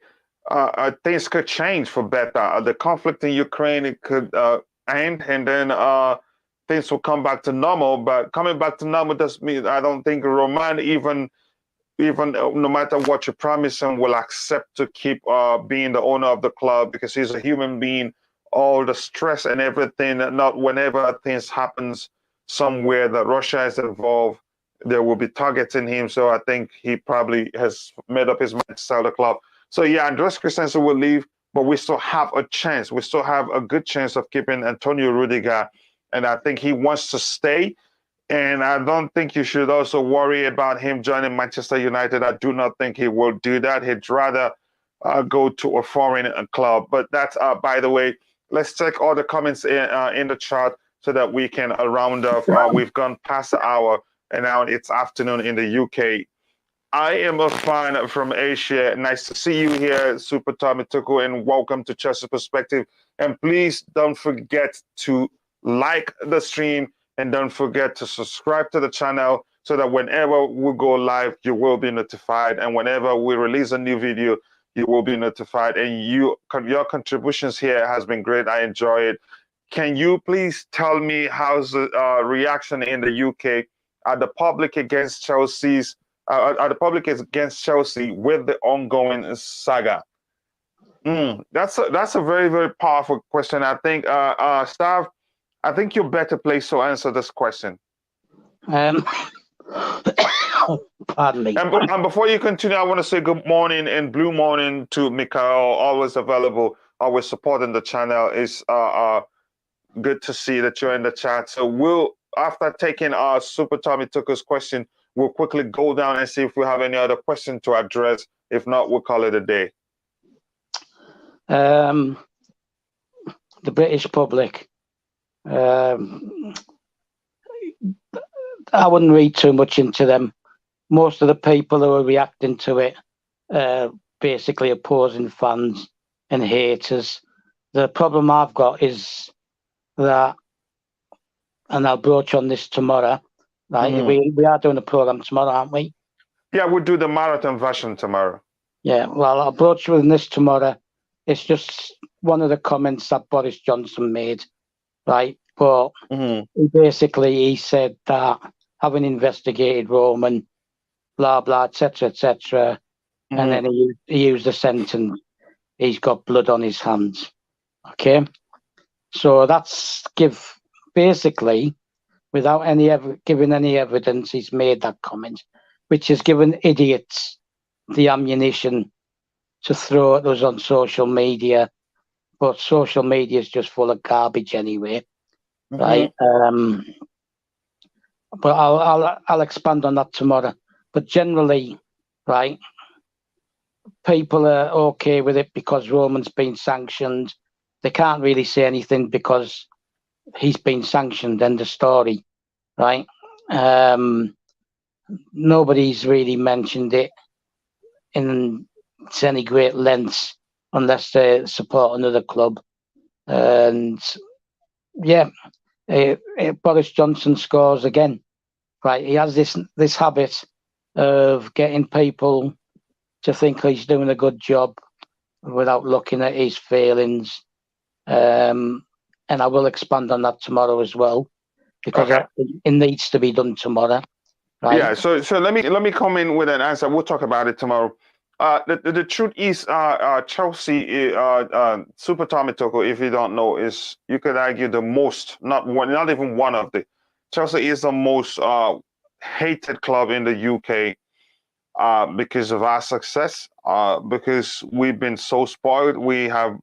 things could change for better. The conflict in Ukraine it could end, and then things will come back to normal. But coming back to normal does mean I don't think Roman even no matter what you promise him, will accept to keep being the owner of the club because he's a human being. All the stress and everything, not whenever things happens somewhere that Russia is involved, there will be targeting him. So I think he probably has made up his mind to sell the club. So yeah, Andreas Christensen will leave, but we still have a chance. We still have a good chance of keeping Antonio Rudiger, and I think he wants to stay. And I don't think you should also worry about him joining Manchester United. I do not think he will do that. He'd rather go to a foreign club. But that's, by the way, let's check all the comments in the chat so that we can round off. We've gone past the hour, and now it's afternoon in the UK. I am a fan from Asia. Nice to see you here, Super Tommy Tuku, and welcome to Chelsea Perspective. And please don't forget to like the stream, and don't forget to subscribe to the channel so that whenever we go live, you will be notified. And whenever we release a new video, you will be notified. And your contributions here has been great. I enjoy it. Can you please tell me how's the reaction in the UK? Are the public against Chelsea's? Are the public against Chelsea with the ongoing saga? That's a very, very powerful question. I think, Stav, I think you're better placed to answer this question. Pardon me. And before you continue, I want to say good morning and blue morning to Mikael, always available, always supporting the channel. It's good to see that you're in the chat. So after taking our Super Tommy Tuku's question, we'll quickly go down and see if we have any other question to address. If not, we'll call it a day. The British public. I wouldn't read too much into them. Most of the people who are reacting to it basically opposing fans and haters. The problem I've got is that, and I'll broach on this tomorrow, right? We are doing a program tomorrow, aren't we? Yeah, we'll do the marathon version tomorrow. Yeah, well, I'll broach with this tomorrow. It's just one of the comments that Boris Johnson made. Right, but he said that having investigated Roman, blah blah, etc., and then he used the sentence, "He's got blood on his hands." Okay, so that's basically without giving any evidence, he's made that comment, which has given idiots the ammunition to throw at us on social media. But social media is just full of garbage anyway, right? But I'll expand on that tomorrow. But generally, right, people are okay with it because Roman's been sanctioned. They can't really say anything because he's been sanctioned. End of story, right? Nobody's really mentioned it in any great lengths, unless they support another club. And yeah, Boris Johnson scores again, right? He has this habit of getting people to think he's doing a good job without looking at his failings. And I will expand on that tomorrow as well, because it needs to be done tomorrow. Right? Yeah, so let me come in with an answer. We'll talk about it tomorrow. The truth is, Chelsea, Super Tommy Tuku, if you don't know, is, you could argue, the most, not even one of the. Chelsea is the most hated club in the UK because of our success, because we've been so spoiled. We have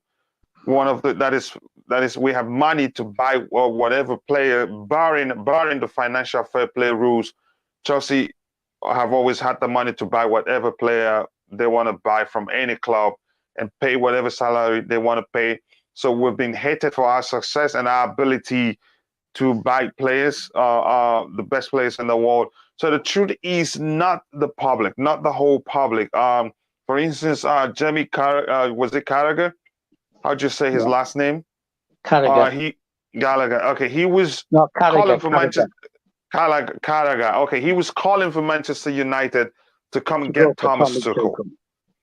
we have money to buy whatever player, barring the financial fair play rules. Chelsea have always had the money to buy whatever player they want to buy from any club and pay whatever salary they want to pay. So we've been hated for our success and our ability to buy players, the best players in the world. So the truth is not the public, not the whole public. For instance, Jamie was it Carragher? How'd you say his Yeah. last name? Carragher. He Gallagher. Okay, he was No, calling Carragher. for Carragher. Manchester. Carragher. Okay, he was calling for Manchester United to come To get go for Thomas Tommy Tuchel. Tuchel.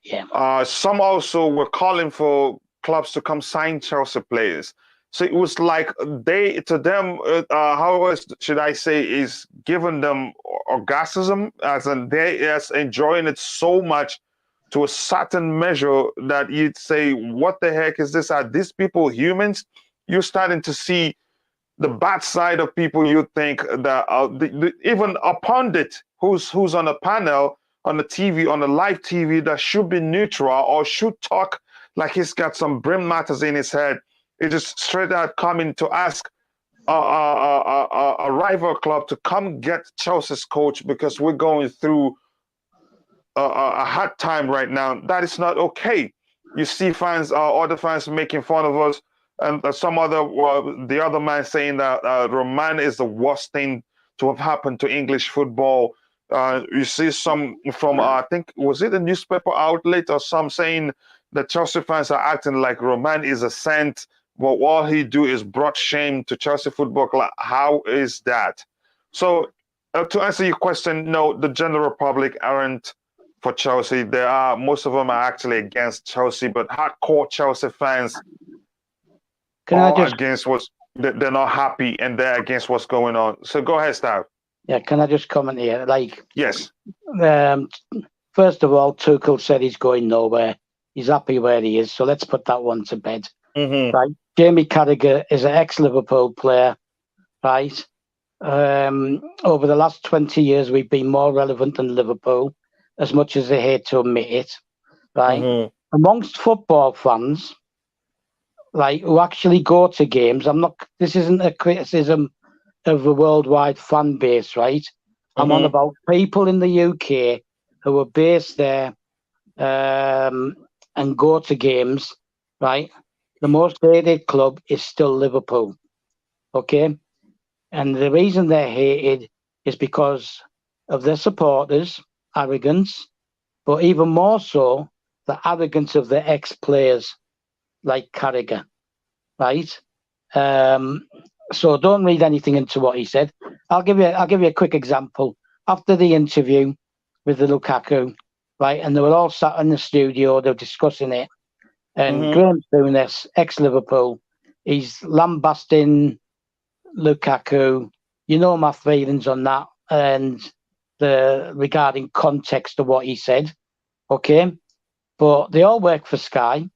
Yeah. Some also were calling for clubs to come sign Chelsea players. So it was like to them, should I say, is giving them orgasm, as in they is enjoying it so much to a certain measure that you'd say, what the heck is this? Are these people humans? You're starting to see the bad side of people. You think that even a pundit who's on a panel on the TV, on the live TV, that should be neutral or should talk like he's got some brain matters in his head, is just straight out coming to ask a rival club to come get Chelsea's coach because we're going through a hard time right now. That is not okay. You see fans, other fans making fun of us, and the other man saying that Roman is the worst thing to have happened to English football. You see some from I think was it a newspaper outlet or some saying that Chelsea fans are acting like Roman is a saint, but all he do is brought shame to Chelsea Football Club. How is that? So to answer your question, no, the general public aren't for Chelsea. There are most of them are actually against Chelsea, but hardcore Chelsea fans Can I are just against they're not happy and they're against what's going on. So go ahead, Stav. can I just comment here? Like, Yes. um, first of all, Tuchel said he's going nowhere. He's happy where he is. So let's put that one to bed. Mm-hmm. Right. Jamie Carragher is an ex-Liverpool player. Right. Over the last 20 years, we've been more relevant than Liverpool, as much as they hate to admit it. Right. Mm-hmm. Amongst football fans, like who actually go to games, this isn't a criticism of the worldwide fan base, right? I'm on Mm-hmm. about people in the UK who are based there and go to games, right? The most hated club is still Liverpool, okay? And the reason they're hated is because of their supporters' arrogance, but even more so, the arrogance of the ex-players like Carragher, right? So don't read anything into what he said. I'll give you a quick example. After the interview with the Lukaku, right, and they were all sat in the studio, they were discussing it, and Mm-hmm. Graham's doing this, ex-Liverpool, he's lambasting Lukaku. You know my feelings on that, and regarding context of what he said, okay? But they all work for Sky,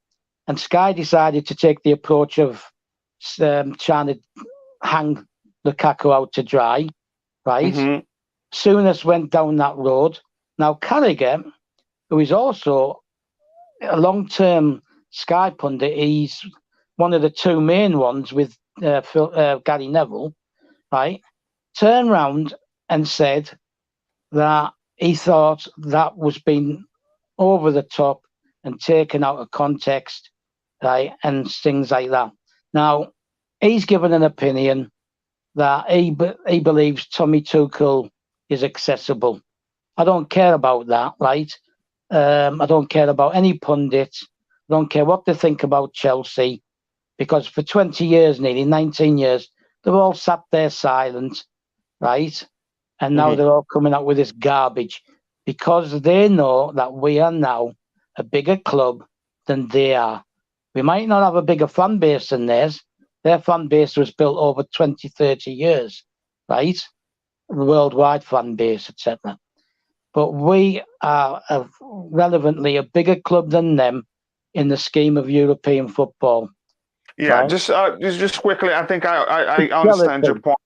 and Sky decided to take the approach of trying to hang Lukaku out to dry, right? Mm-hmm. Souness went down that road. Now Carragher, who is also a long-term Sky pundit, he's one of the two main ones with Gary Neville, right? Turned round and said that he thought that was being over the top and taken out of context, right, and things like that. Now, he's given an opinion that he believes Tommy Tuchel is accessible. I don't care about that, right? I don't care about any pundits. I don't care what they think about Chelsea, because for 20 years, nearly 19 years, they've all sat there silent, right? And now Mm-hmm. they're all coming out with this garbage because they know that we are now a bigger club than they are. We might not have a bigger fan base than theirs. Their fan base was built over 20, 30 years, right? Worldwide fan base, etc. But we are relevantly a bigger club than them in the scheme of European football, Yeah, right? just quickly, I think I It's understand your jealousy. point.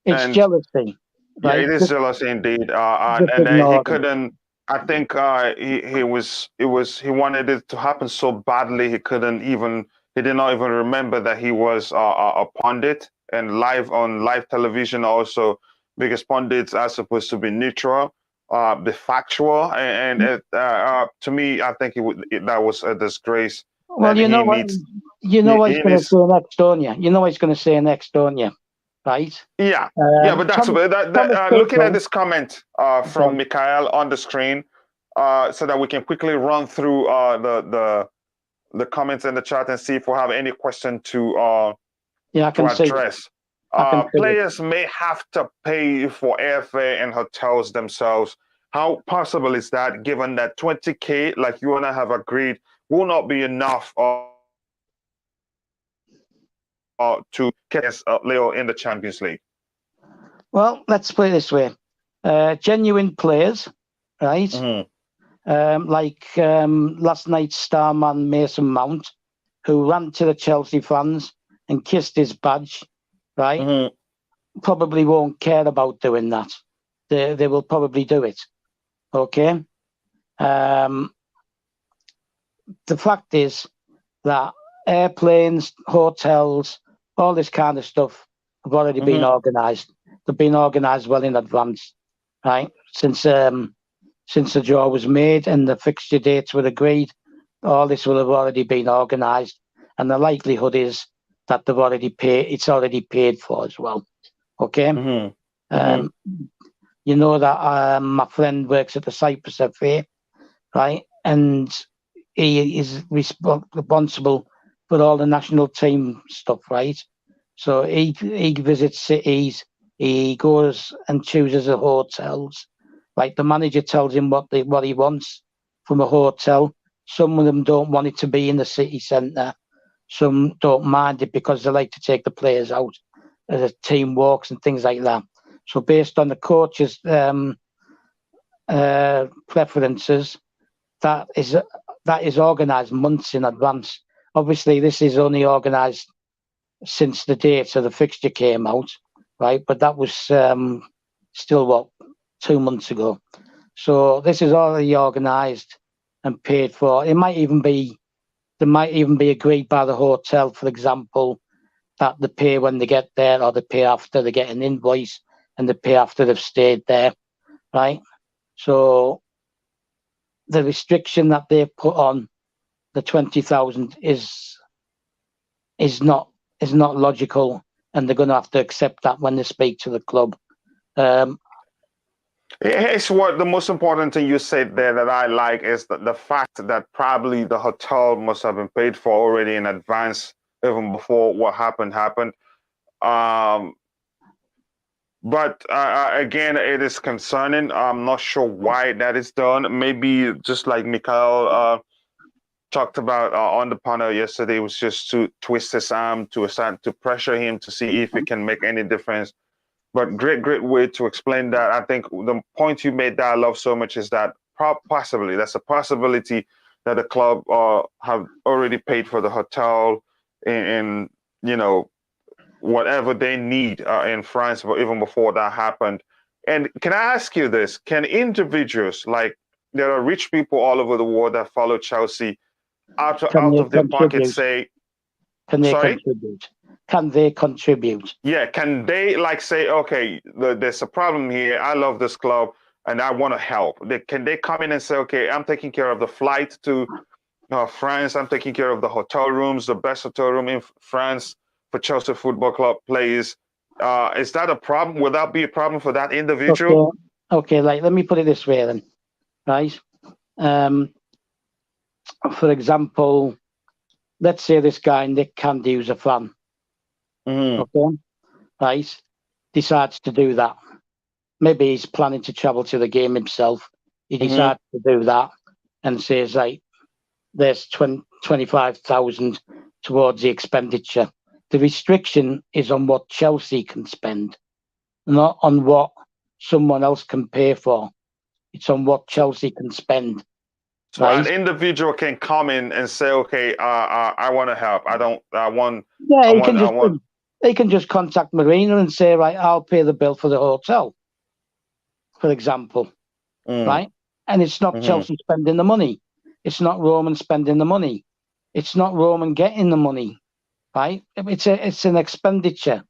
It's And jealousy, yeah, right? it is jealousy indeed. Just And he ignore them. couldn't. I think he wanted it to happen so badly he did not even remember that he was a pundit and on live television also, because pundits are supposed to be neutral, be factual, and to me, I think that was a disgrace Well, that you know he what? needs. You know what he's He going to needs. say next, don't you? You know what he's going to say next, don't you? right? Yeah, but that's Thomas, looking at Tuchel, this comment from so, Mikhail on the screen, so that we can quickly run through the comments in the chat and see if we have any question to I can see. address. I can see it. Players may have to pay for airfare and hotels themselves. How possible is that, given that 20K, like you and I have agreed, will not be enough to get Leo in the Champions League? Well, let's put it this way: genuine players, right? Like last night's star man Mason Mount, who ran to the Chelsea fans and kissed his badge, right? Probably won't care about doing that. They will probably do it. Okay. The fact is that airplanes, hotels, all this kind of stuff have already been organised. They've been organised well in advance, right? Since the draw was made and the fixture dates were agreed, all this will have already been organised, and the likelihood is that they've already paid. It's already paid for as well. Okay. You know that my friend works at the Cyprus FA, right? And he is responsible for all the national team stuff, right? So he visits cities, he goes and chooses the hotels. Like the manager tells him what he wants from a hotel. Some of them don't want it to be in the city centre. Some don't mind it because they like to take the players out as a team walks and things like that. So based on the coach's preferences, that is organised months in advance. Obviously, this is only organised since the date of the fixture came out, right? But that was still 2 months ago. So this is already organised and paid for. There might even be agreed by the hotel, for example, that they pay when they get there, or they pay after they get an invoice, and they pay after they've stayed there, right? So the restriction that they've put on the 20,000 is not logical, and they're going to have to accept that when they speak to the club. It's what the most important thing you said there that I like is the fact that probably the hotel must have been paid for already in advance, even before what happened. But again, it is concerning. I'm not sure why that is done. Maybe just like Mikhail talked about on the panel yesterday, was just to twist his arm to pressure him to see if it can make any difference. But great way to explain that. I think the point you made that I love so much is that possibly that's a possibility that the club have already paid for the hotel in whatever they need in France, but even before that happened. And can I ask you this? Can individuals, like there are rich people all over the world that follow Chelsea, out of their pocket say, can they sorry? contribute? Can they contribute? Yeah, can they say, okay, there's a problem here. I love this club and I want to help. Can they come in and say, okay, I'm taking care of the flight to France. I'm taking care of the hotel rooms, the best hotel room in France for Chelsea Football Club players. Is that a problem? Would that be a problem for that individual? Okay, like let me put it this way then, right? For example, let's say this guy Nick Candy, who's a fan, okay, right, decides to do that. Maybe he's planning to travel to the game himself. He decides to do that and says, like, there's 25,000 towards the expenditure. The restriction is on what Chelsea can spend, not on what someone else can pay for. It's on what Chelsea can spend. So right? An individual can come in and say, okay, I want to help. He can just contact Marina and say, right, I'll pay the bill for the hotel, for example, right? And it's not Chelsea spending the money. It's not Roman spending the money. It's not Roman getting the money, right? It's an expenditure,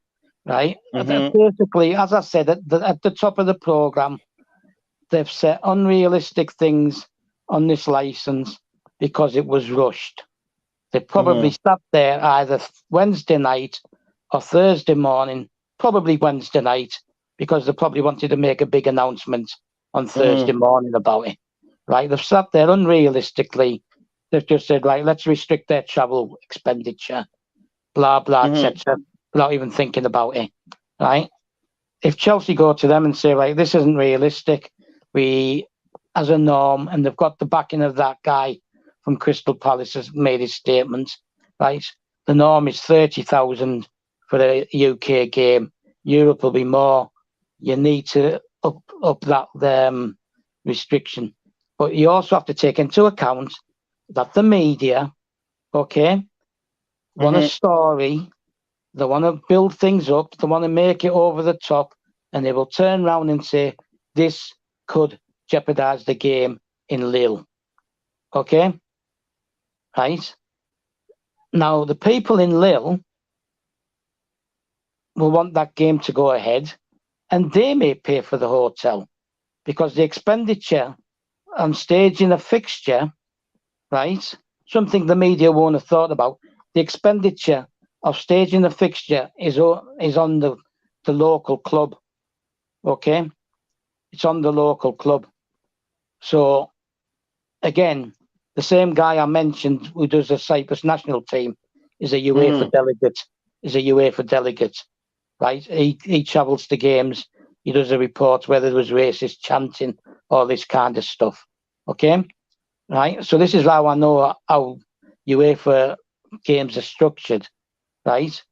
right? Basically, as I said, at the top of the programme, they've set unrealistic things on this license because it was rushed. They probably sat there either Wednesday night or Thursday morning probably Wednesday night, because they probably wanted to make a big announcement on Thursday morning about it. Right? They've sat there unrealistically. They've just said, right, let's restrict their travel expenditure, blah, blah, etc., without even thinking about it. Right? If Chelsea go to them and say, right, this isn't realistic, we, as a norm, and they've got the backing of that guy from Crystal Palace has made his statement, right? The norm is 30,000 for a UK game. Europe will be more. You need to up that restriction. But you also have to take into account that the media, okay, want a story. They want to build things up. They want to make it over the top. And they will turn around and say, this could jeopardize the game in Lille. Okay? Right? Now, the people in Lille will want that game to go ahead. And they may pay for the hotel. Because the expenditure on staging a fixture, right? Something the media won't have thought about. The expenditure of staging a fixture is on the local club. Okay? It's on the local club. So, again, the same guy I mentioned who does the Cyprus national team is a UEFA delegate. Right? He travels to games. He does a report whether there was racist chanting, all this kind of stuff. Okay? Right? So this is how I know how UEFA games are structured. Right?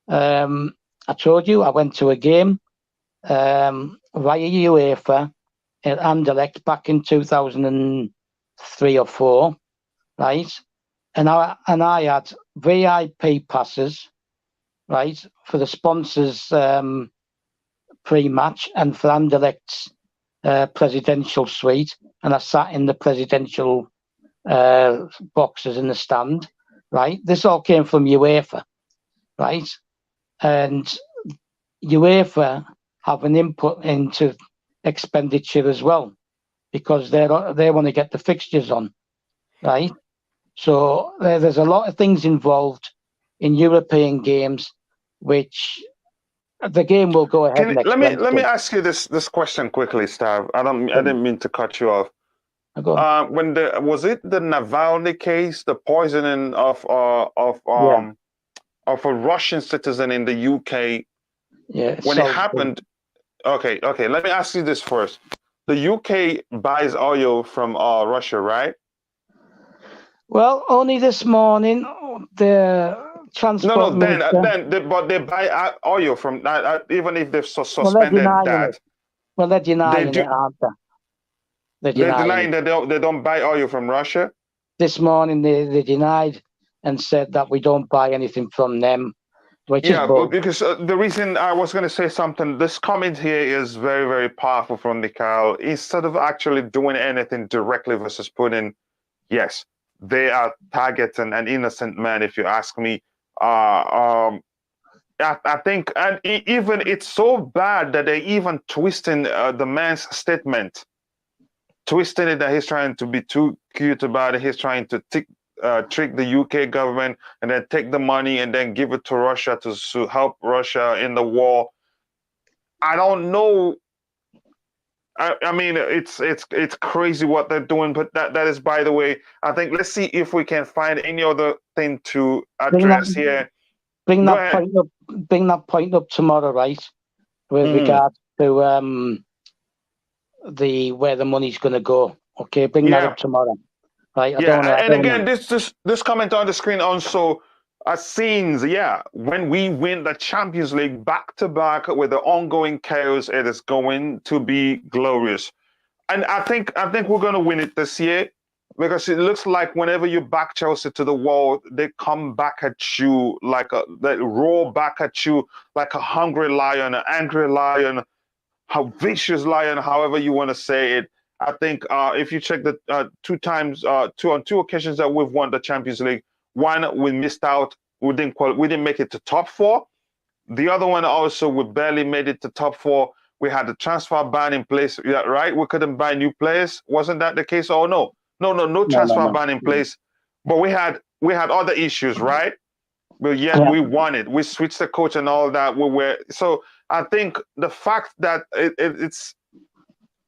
I told you I went to a game via UEFA at Anderlecht back in 2003 or 4, right? And I had VIP passes, right, for the sponsors pre-match and for Anderlecht's presidential suite, and I sat in the presidential boxes in the stand, right? This all came from UEFA, right? And UEFA have an input into expenditure as well, because they want to get the fixtures on, right? So there's a lot of things involved in European games, which the game will go ahead next Wednesday. Let me ask you this question quickly, Stav. I didn't mean to cut you off. Was it the Navalny case, the poisoning of a Russian citizen in the UK? Yeah. When it happened, okay. Let me ask you this first. The UK buys oil from Russia, right? Well, only this morning the transport. But they buy oil from even if they've suspended that. Well, they're denying it, aren't they? They're denying that they don't buy oil from Russia. This morning they denied and said that we don't buy anything from them. Because the reason I was going to say something, this comment here is very, very powerful from Mikhail. Instead of actually doing anything directly versus Putin, yes, they are targeting an innocent man, if you ask me. I think, and even it's so bad that they even twisting the man's statement, twisting it that he's trying to be too cute about it. He's trying to trick the UK government and then take the money and then give it to Russia to help Russia in the war. I don't know. I mean, it's crazy what they're doing, but that is, by the way, I think let's see if we can find any other thing to address here. Bring that point up tomorrow, right? With regard to where the money's going to go. Okay, bring that up tomorrow. Right? This comment on the screen also scenes, when we win the Champions League back to back with the ongoing chaos, it is going to be glorious. And I think we're going to win it this year, because it looks like whenever you back Chelsea to the wall, they come back at you they roar back at you like a hungry lion, an angry lion, a vicious lion, however you want to say it. I think if you check the on two occasions that we've won the Champions League, one we missed out, we didn't make it to top 4. The other one also we barely made it to top 4. We had the transfer ban in place, right? We couldn't buy new players. Wasn't that the case? Oh no transfer ban in place. But we had other issues, right? but yet we won it. We switched the coach and all that. We were so. I think the fact that it's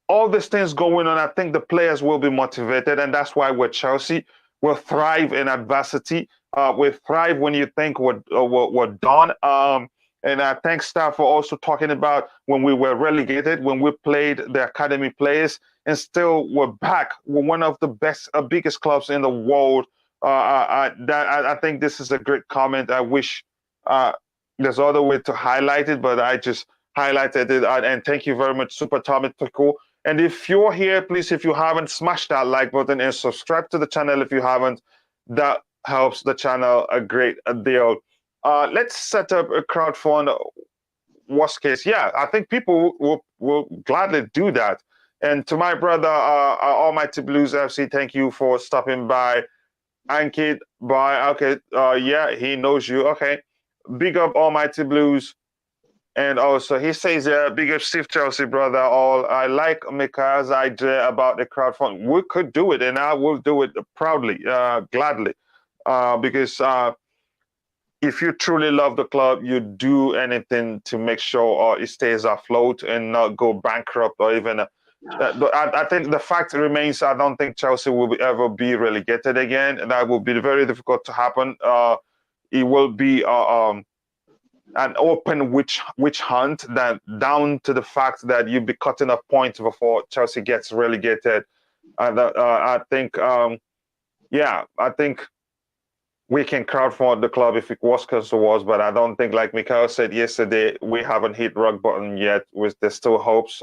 all these things going on, I think the players will be motivated, and that's why we're Chelsea. We'll thrive in adversity. We thrive when you think we're done. And I thank staff for also talking about when we were relegated, when we played the academy players, and still we're back. We're one of the best, biggest clubs in the world. I think this is a great comment. I wish there's other way to highlight it, but I just highlighted it. And thank you very much, Super Tommy Tuku. And if you're here, please, if you haven't, smash that like button and subscribe to the channel if you haven't. That helps the channel a great deal. Let's set up a crowdfund. Worst case, yeah, I think people will gladly do that. And to my brother, Almighty Blues FC, thank you for stopping by. Ankit, bye. Okay, yeah, he knows you. Okay, big up Almighty Blues. And also, he says, big up Steve Chelsea, brother. All I like Mika's idea about the crowdfund. We could do it, and I will do it proudly, gladly, because if you truly love the club, you do anything to make sure it stays afloat and not go bankrupt or even. I think the fact remains, I don't think Chelsea will ever be relegated again, and that will be very difficult to happen. It will be an open witch hunt, that down to the fact that you'll be cutting off points before Chelsea gets relegated. I think, yeah, I think we can crowdfund the club if it was was, but I don't think, like Mikhail said yesterday, we haven't hit rock bottom yet. There's still hopes.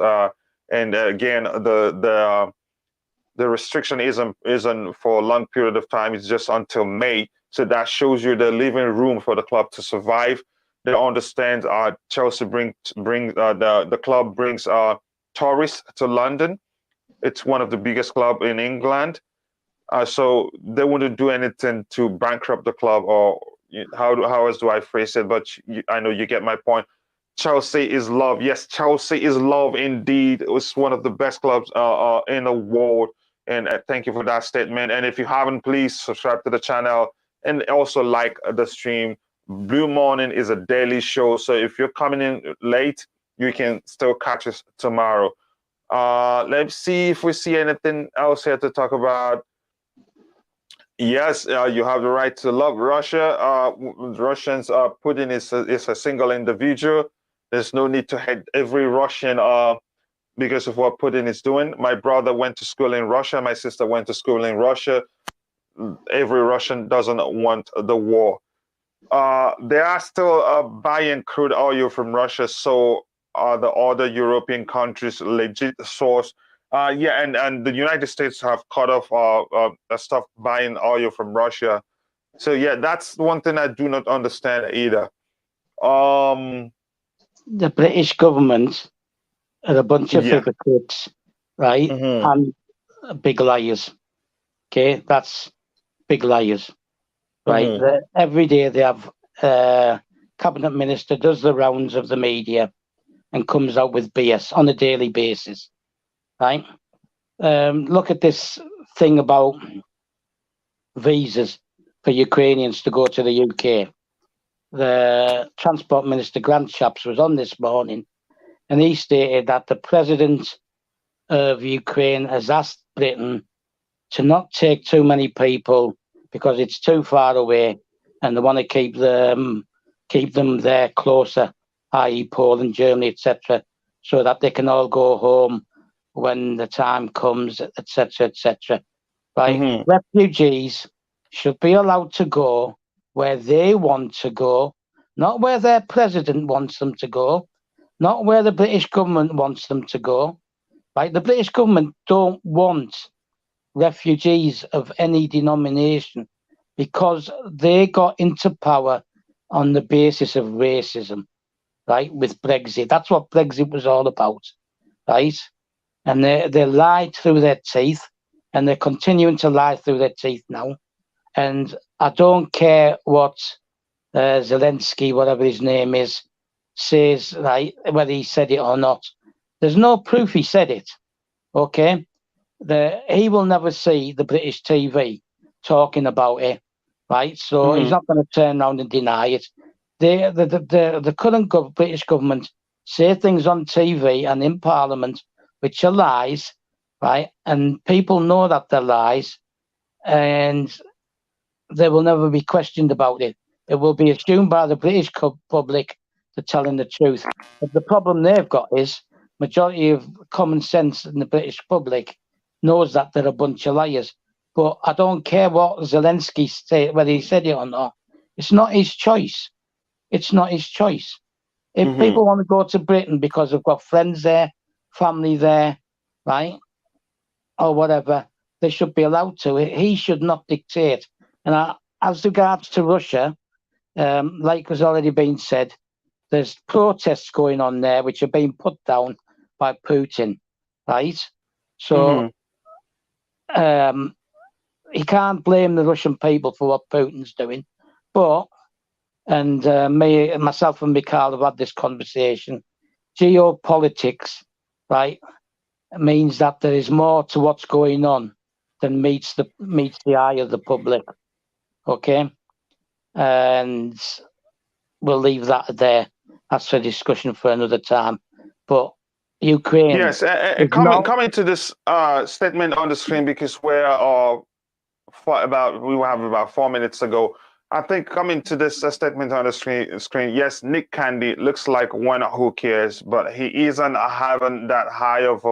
And again, the restriction isn't for a long period of time. It's just until May. So that shows you the living room for the club to survive. They understand Chelsea the club brings tourists to London. It's one of the biggest clubs in England. So they wouldn't do anything to bankrupt the club, or how else do I phrase it? But I know you get my point. Chelsea is love. Yes, Chelsea is love indeed. It was one of the best clubs in the world. And thank you for that statement. And if you haven't, please subscribe to the channel and also like the stream. Blue Morning is a daily show. So if you're coming in late, you can still catch us tomorrow. Let's see if we see anything else here to talk about. Yes, you have the right to love Russia. Russians, Putin is a single individual. There's no need to hate every Russian because of what Putin is doing. My brother went to school in Russia. My sister went to school in Russia. Every Russian doesn't want the war. They are still buying crude oil from Russia, so the other European countries legit source. Yeah, and the United States have cut off stuff buying oil from Russia. So yeah, that's one thing I do not understand either. The British government are a bunch of hypocrites, right? And big liars. Okay, that's big liars, right? Every day they have cabinet minister does the rounds of the media and comes out with BS on a daily basis. Right? Look at this thing about visas for Ukrainians to go to the UK. The Transport Minister Grant Shapps was on this morning, and he stated that the President of Ukraine has asked Britain to not take too many people because it's too far away, and they want to keep them there closer, i.e. Poland, Germany, etc., so that they can all go home when the time comes, etc., etc. Right? Refugees should be allowed to go where they want to go, not where their president wants them to go, not where the British government wants them to go. Right? The British government don't want refugees of any denomination because they got into power on the basis of racism, right? With Brexit. That's what Brexit was all about, right? And they lied through their teeth, and they're continuing to lie through their teeth now. And I don't care what Zelensky, whatever his name is, says, right, whether he said it or not. There's no proof he said it, okay? He will never see the British TV talking about it, right? So he's not going to turn around and deny it. The current British government say things on TV and in Parliament which are lies, right? And people know that they're lies, and they will never be questioned about it. It will be assumed by the British public they're telling the truth. But the problem they've got is majority of common sense in the British public knows that they're a bunch of liars. But I don't care what Zelensky said, whether he said it or not. It's not his choice. It's not his choice. If people want to go to Britain because they've got friends there, family there, right, or whatever, they should be allowed to. He should not dictate. And as regards to Russia, like has already been said, there's protests going on there which are being put down by Putin, right? So he can't blame the Russian people for what Putin's doing. But, and myself and Mikhail have had this conversation, geopolitics, right, means that there is more to what's going on than meets the eye of the public. Okay? And we'll leave that there. That's for discussion for another time. But Ukraine. Yes, coming to this statement on the screen, because we have about 4 minutes ago. I think coming to this statement on the screen, yes, Nick Candy looks like one who cares, but he isn't having that high of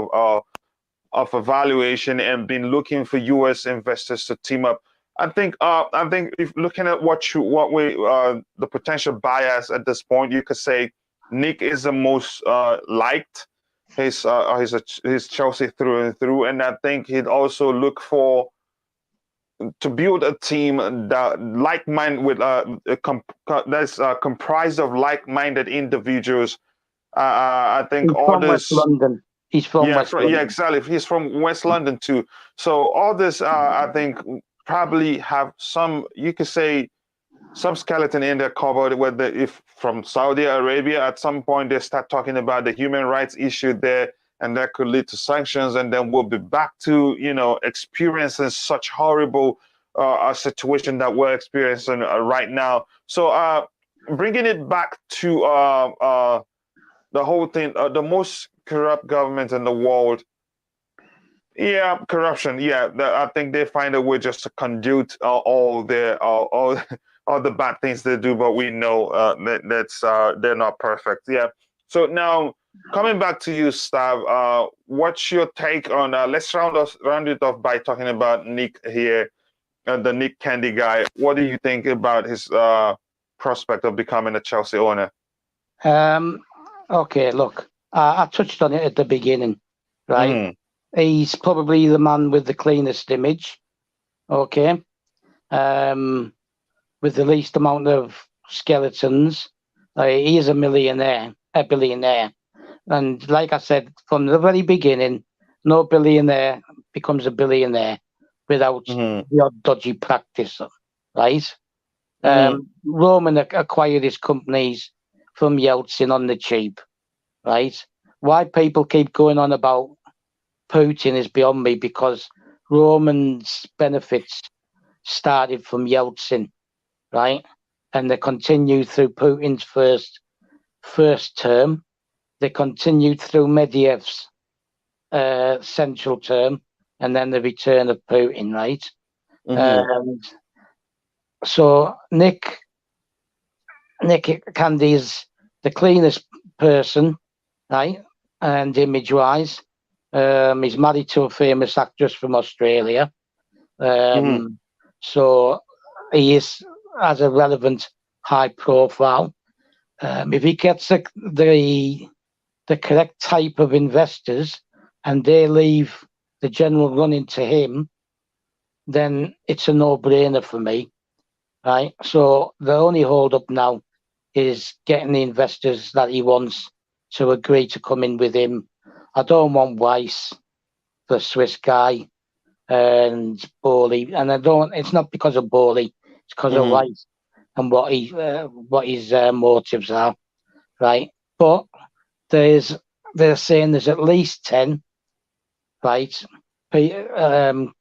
a valuation and been looking for U.S. investors to team up. I think if looking at the potential buyers at this point, you could say Nick is the most liked. He's Chelsea through and through, and I think he'd also look to build a team that that's comprised of like-minded individuals. I think all this. West London. He's from West London. Yeah, exactly. He's from West London too. So all this, I think, probably have some. You could say some skeleton in their cupboard. Whether if from Saudi Arabia at some point they start talking about the human rights issue there, and that could lead to sanctions, and then we'll be back to experiencing such horrible situation that we're experiencing right now. So bringing it back to the whole thing, the most corrupt government in the world. Yeah, corruption. Yeah, I think they find a way just to conduct all the bad things they do, but we know that's they're not perfect. Yeah. So now coming back to you, Stav, what's your take on? Let's round it off by talking about Nick here, the Nick Candy guy. What do you think about his prospect of becoming a Chelsea owner? Okay, look, I touched on it at the beginning, right? He's probably the man with the cleanest image, okay, with the least amount of skeletons. He is a billionaire, and like I said from the very beginning, no billionaire becomes a billionaire without the odd dodgy practice, right? Roman acquired his companies from Yeltsin on the cheap, right? Why people keep going on about Putin is beyond me, because Roman's benefits started from Yeltsin, right? And they continued through Putin's first term. They continued through Medyev's central term, and then the return of Putin, right? So Nick Candy is the cleanest person, right? And image-wise, he's married to a famous actress from Australia, so he has a relevant high profile. If he gets the correct type of investors and they leave the general running to him, then it's a no-brainer for me, right? So the only hold-up now is getting the investors that he wants to agree to come in with him. I don't want Weiss, the Swiss guy, and Bowley, and it's not because of Bowley, it's because of Weiss and what his motives are, right? But they're saying there's at least 10, right?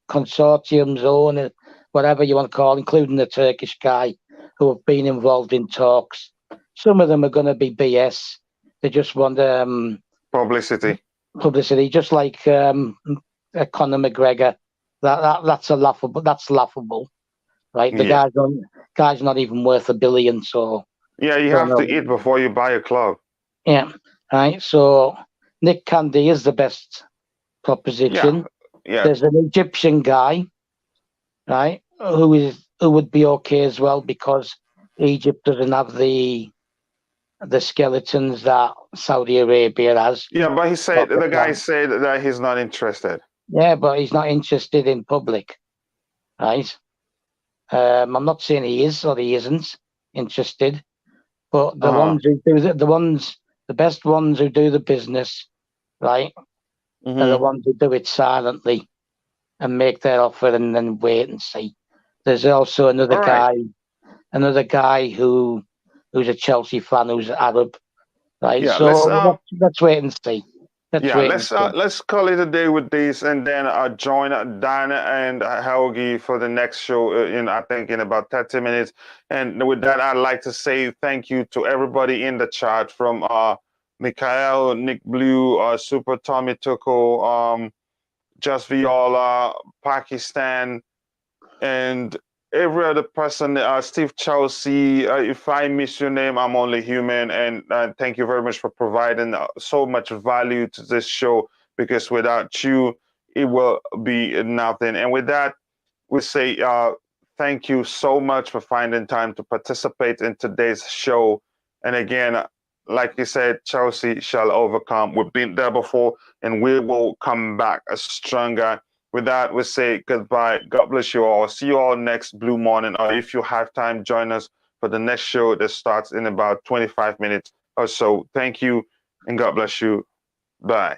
Consortiums, whatever you want to call, including the Turkish guy, who have been involved in talks. Some of them are going to be BS. They just want publicity, just like Conor McGregor. That's laughable. That's laughable, right? The yeah. guy's not even worth $1 billion. So Yeah, you have to eat before you buy a club. Yeah, right. So Nick Candy is the best proposition. Yeah. There's an Egyptian guy, right, who would be okay as well, because Egypt doesn't have the skeletons that Saudi Arabia has. Yeah, but the guy said that he's not interested. Yeah, but he's not interested in public, right? I'm not saying he is or he isn't interested, but the ones who do the best ones who do the business, right, are the ones who do it silently and make their offer and then wait and see. There's also another guy who's a Chelsea fan who's Arab, right? Yeah, so let's wait and see. Let's call it a day with this, and then join Dan and Helgi for the next show I think in about 30 minutes. And with that, I'd like to say thank you to everybody in the chat, from Mikhail, Nick Blue, Super Tommy Tuckle, Just Viola, Pakistan, and every other person, Steve Chelsea. If I miss your name, I'm only human. And thank you very much for providing so much value to this show, because without you, it will be nothing. And with that, we say thank you so much for finding time to participate in today's show. And again, like you said, Chelsea shall overcome. We've been there before, and we will come back stronger. With that, we say goodbye. God bless you all. See you all next Blue Morning. Or if you have time, join us for the next show that starts in about 25 minutes or so. Thank you, and God bless you. Bye.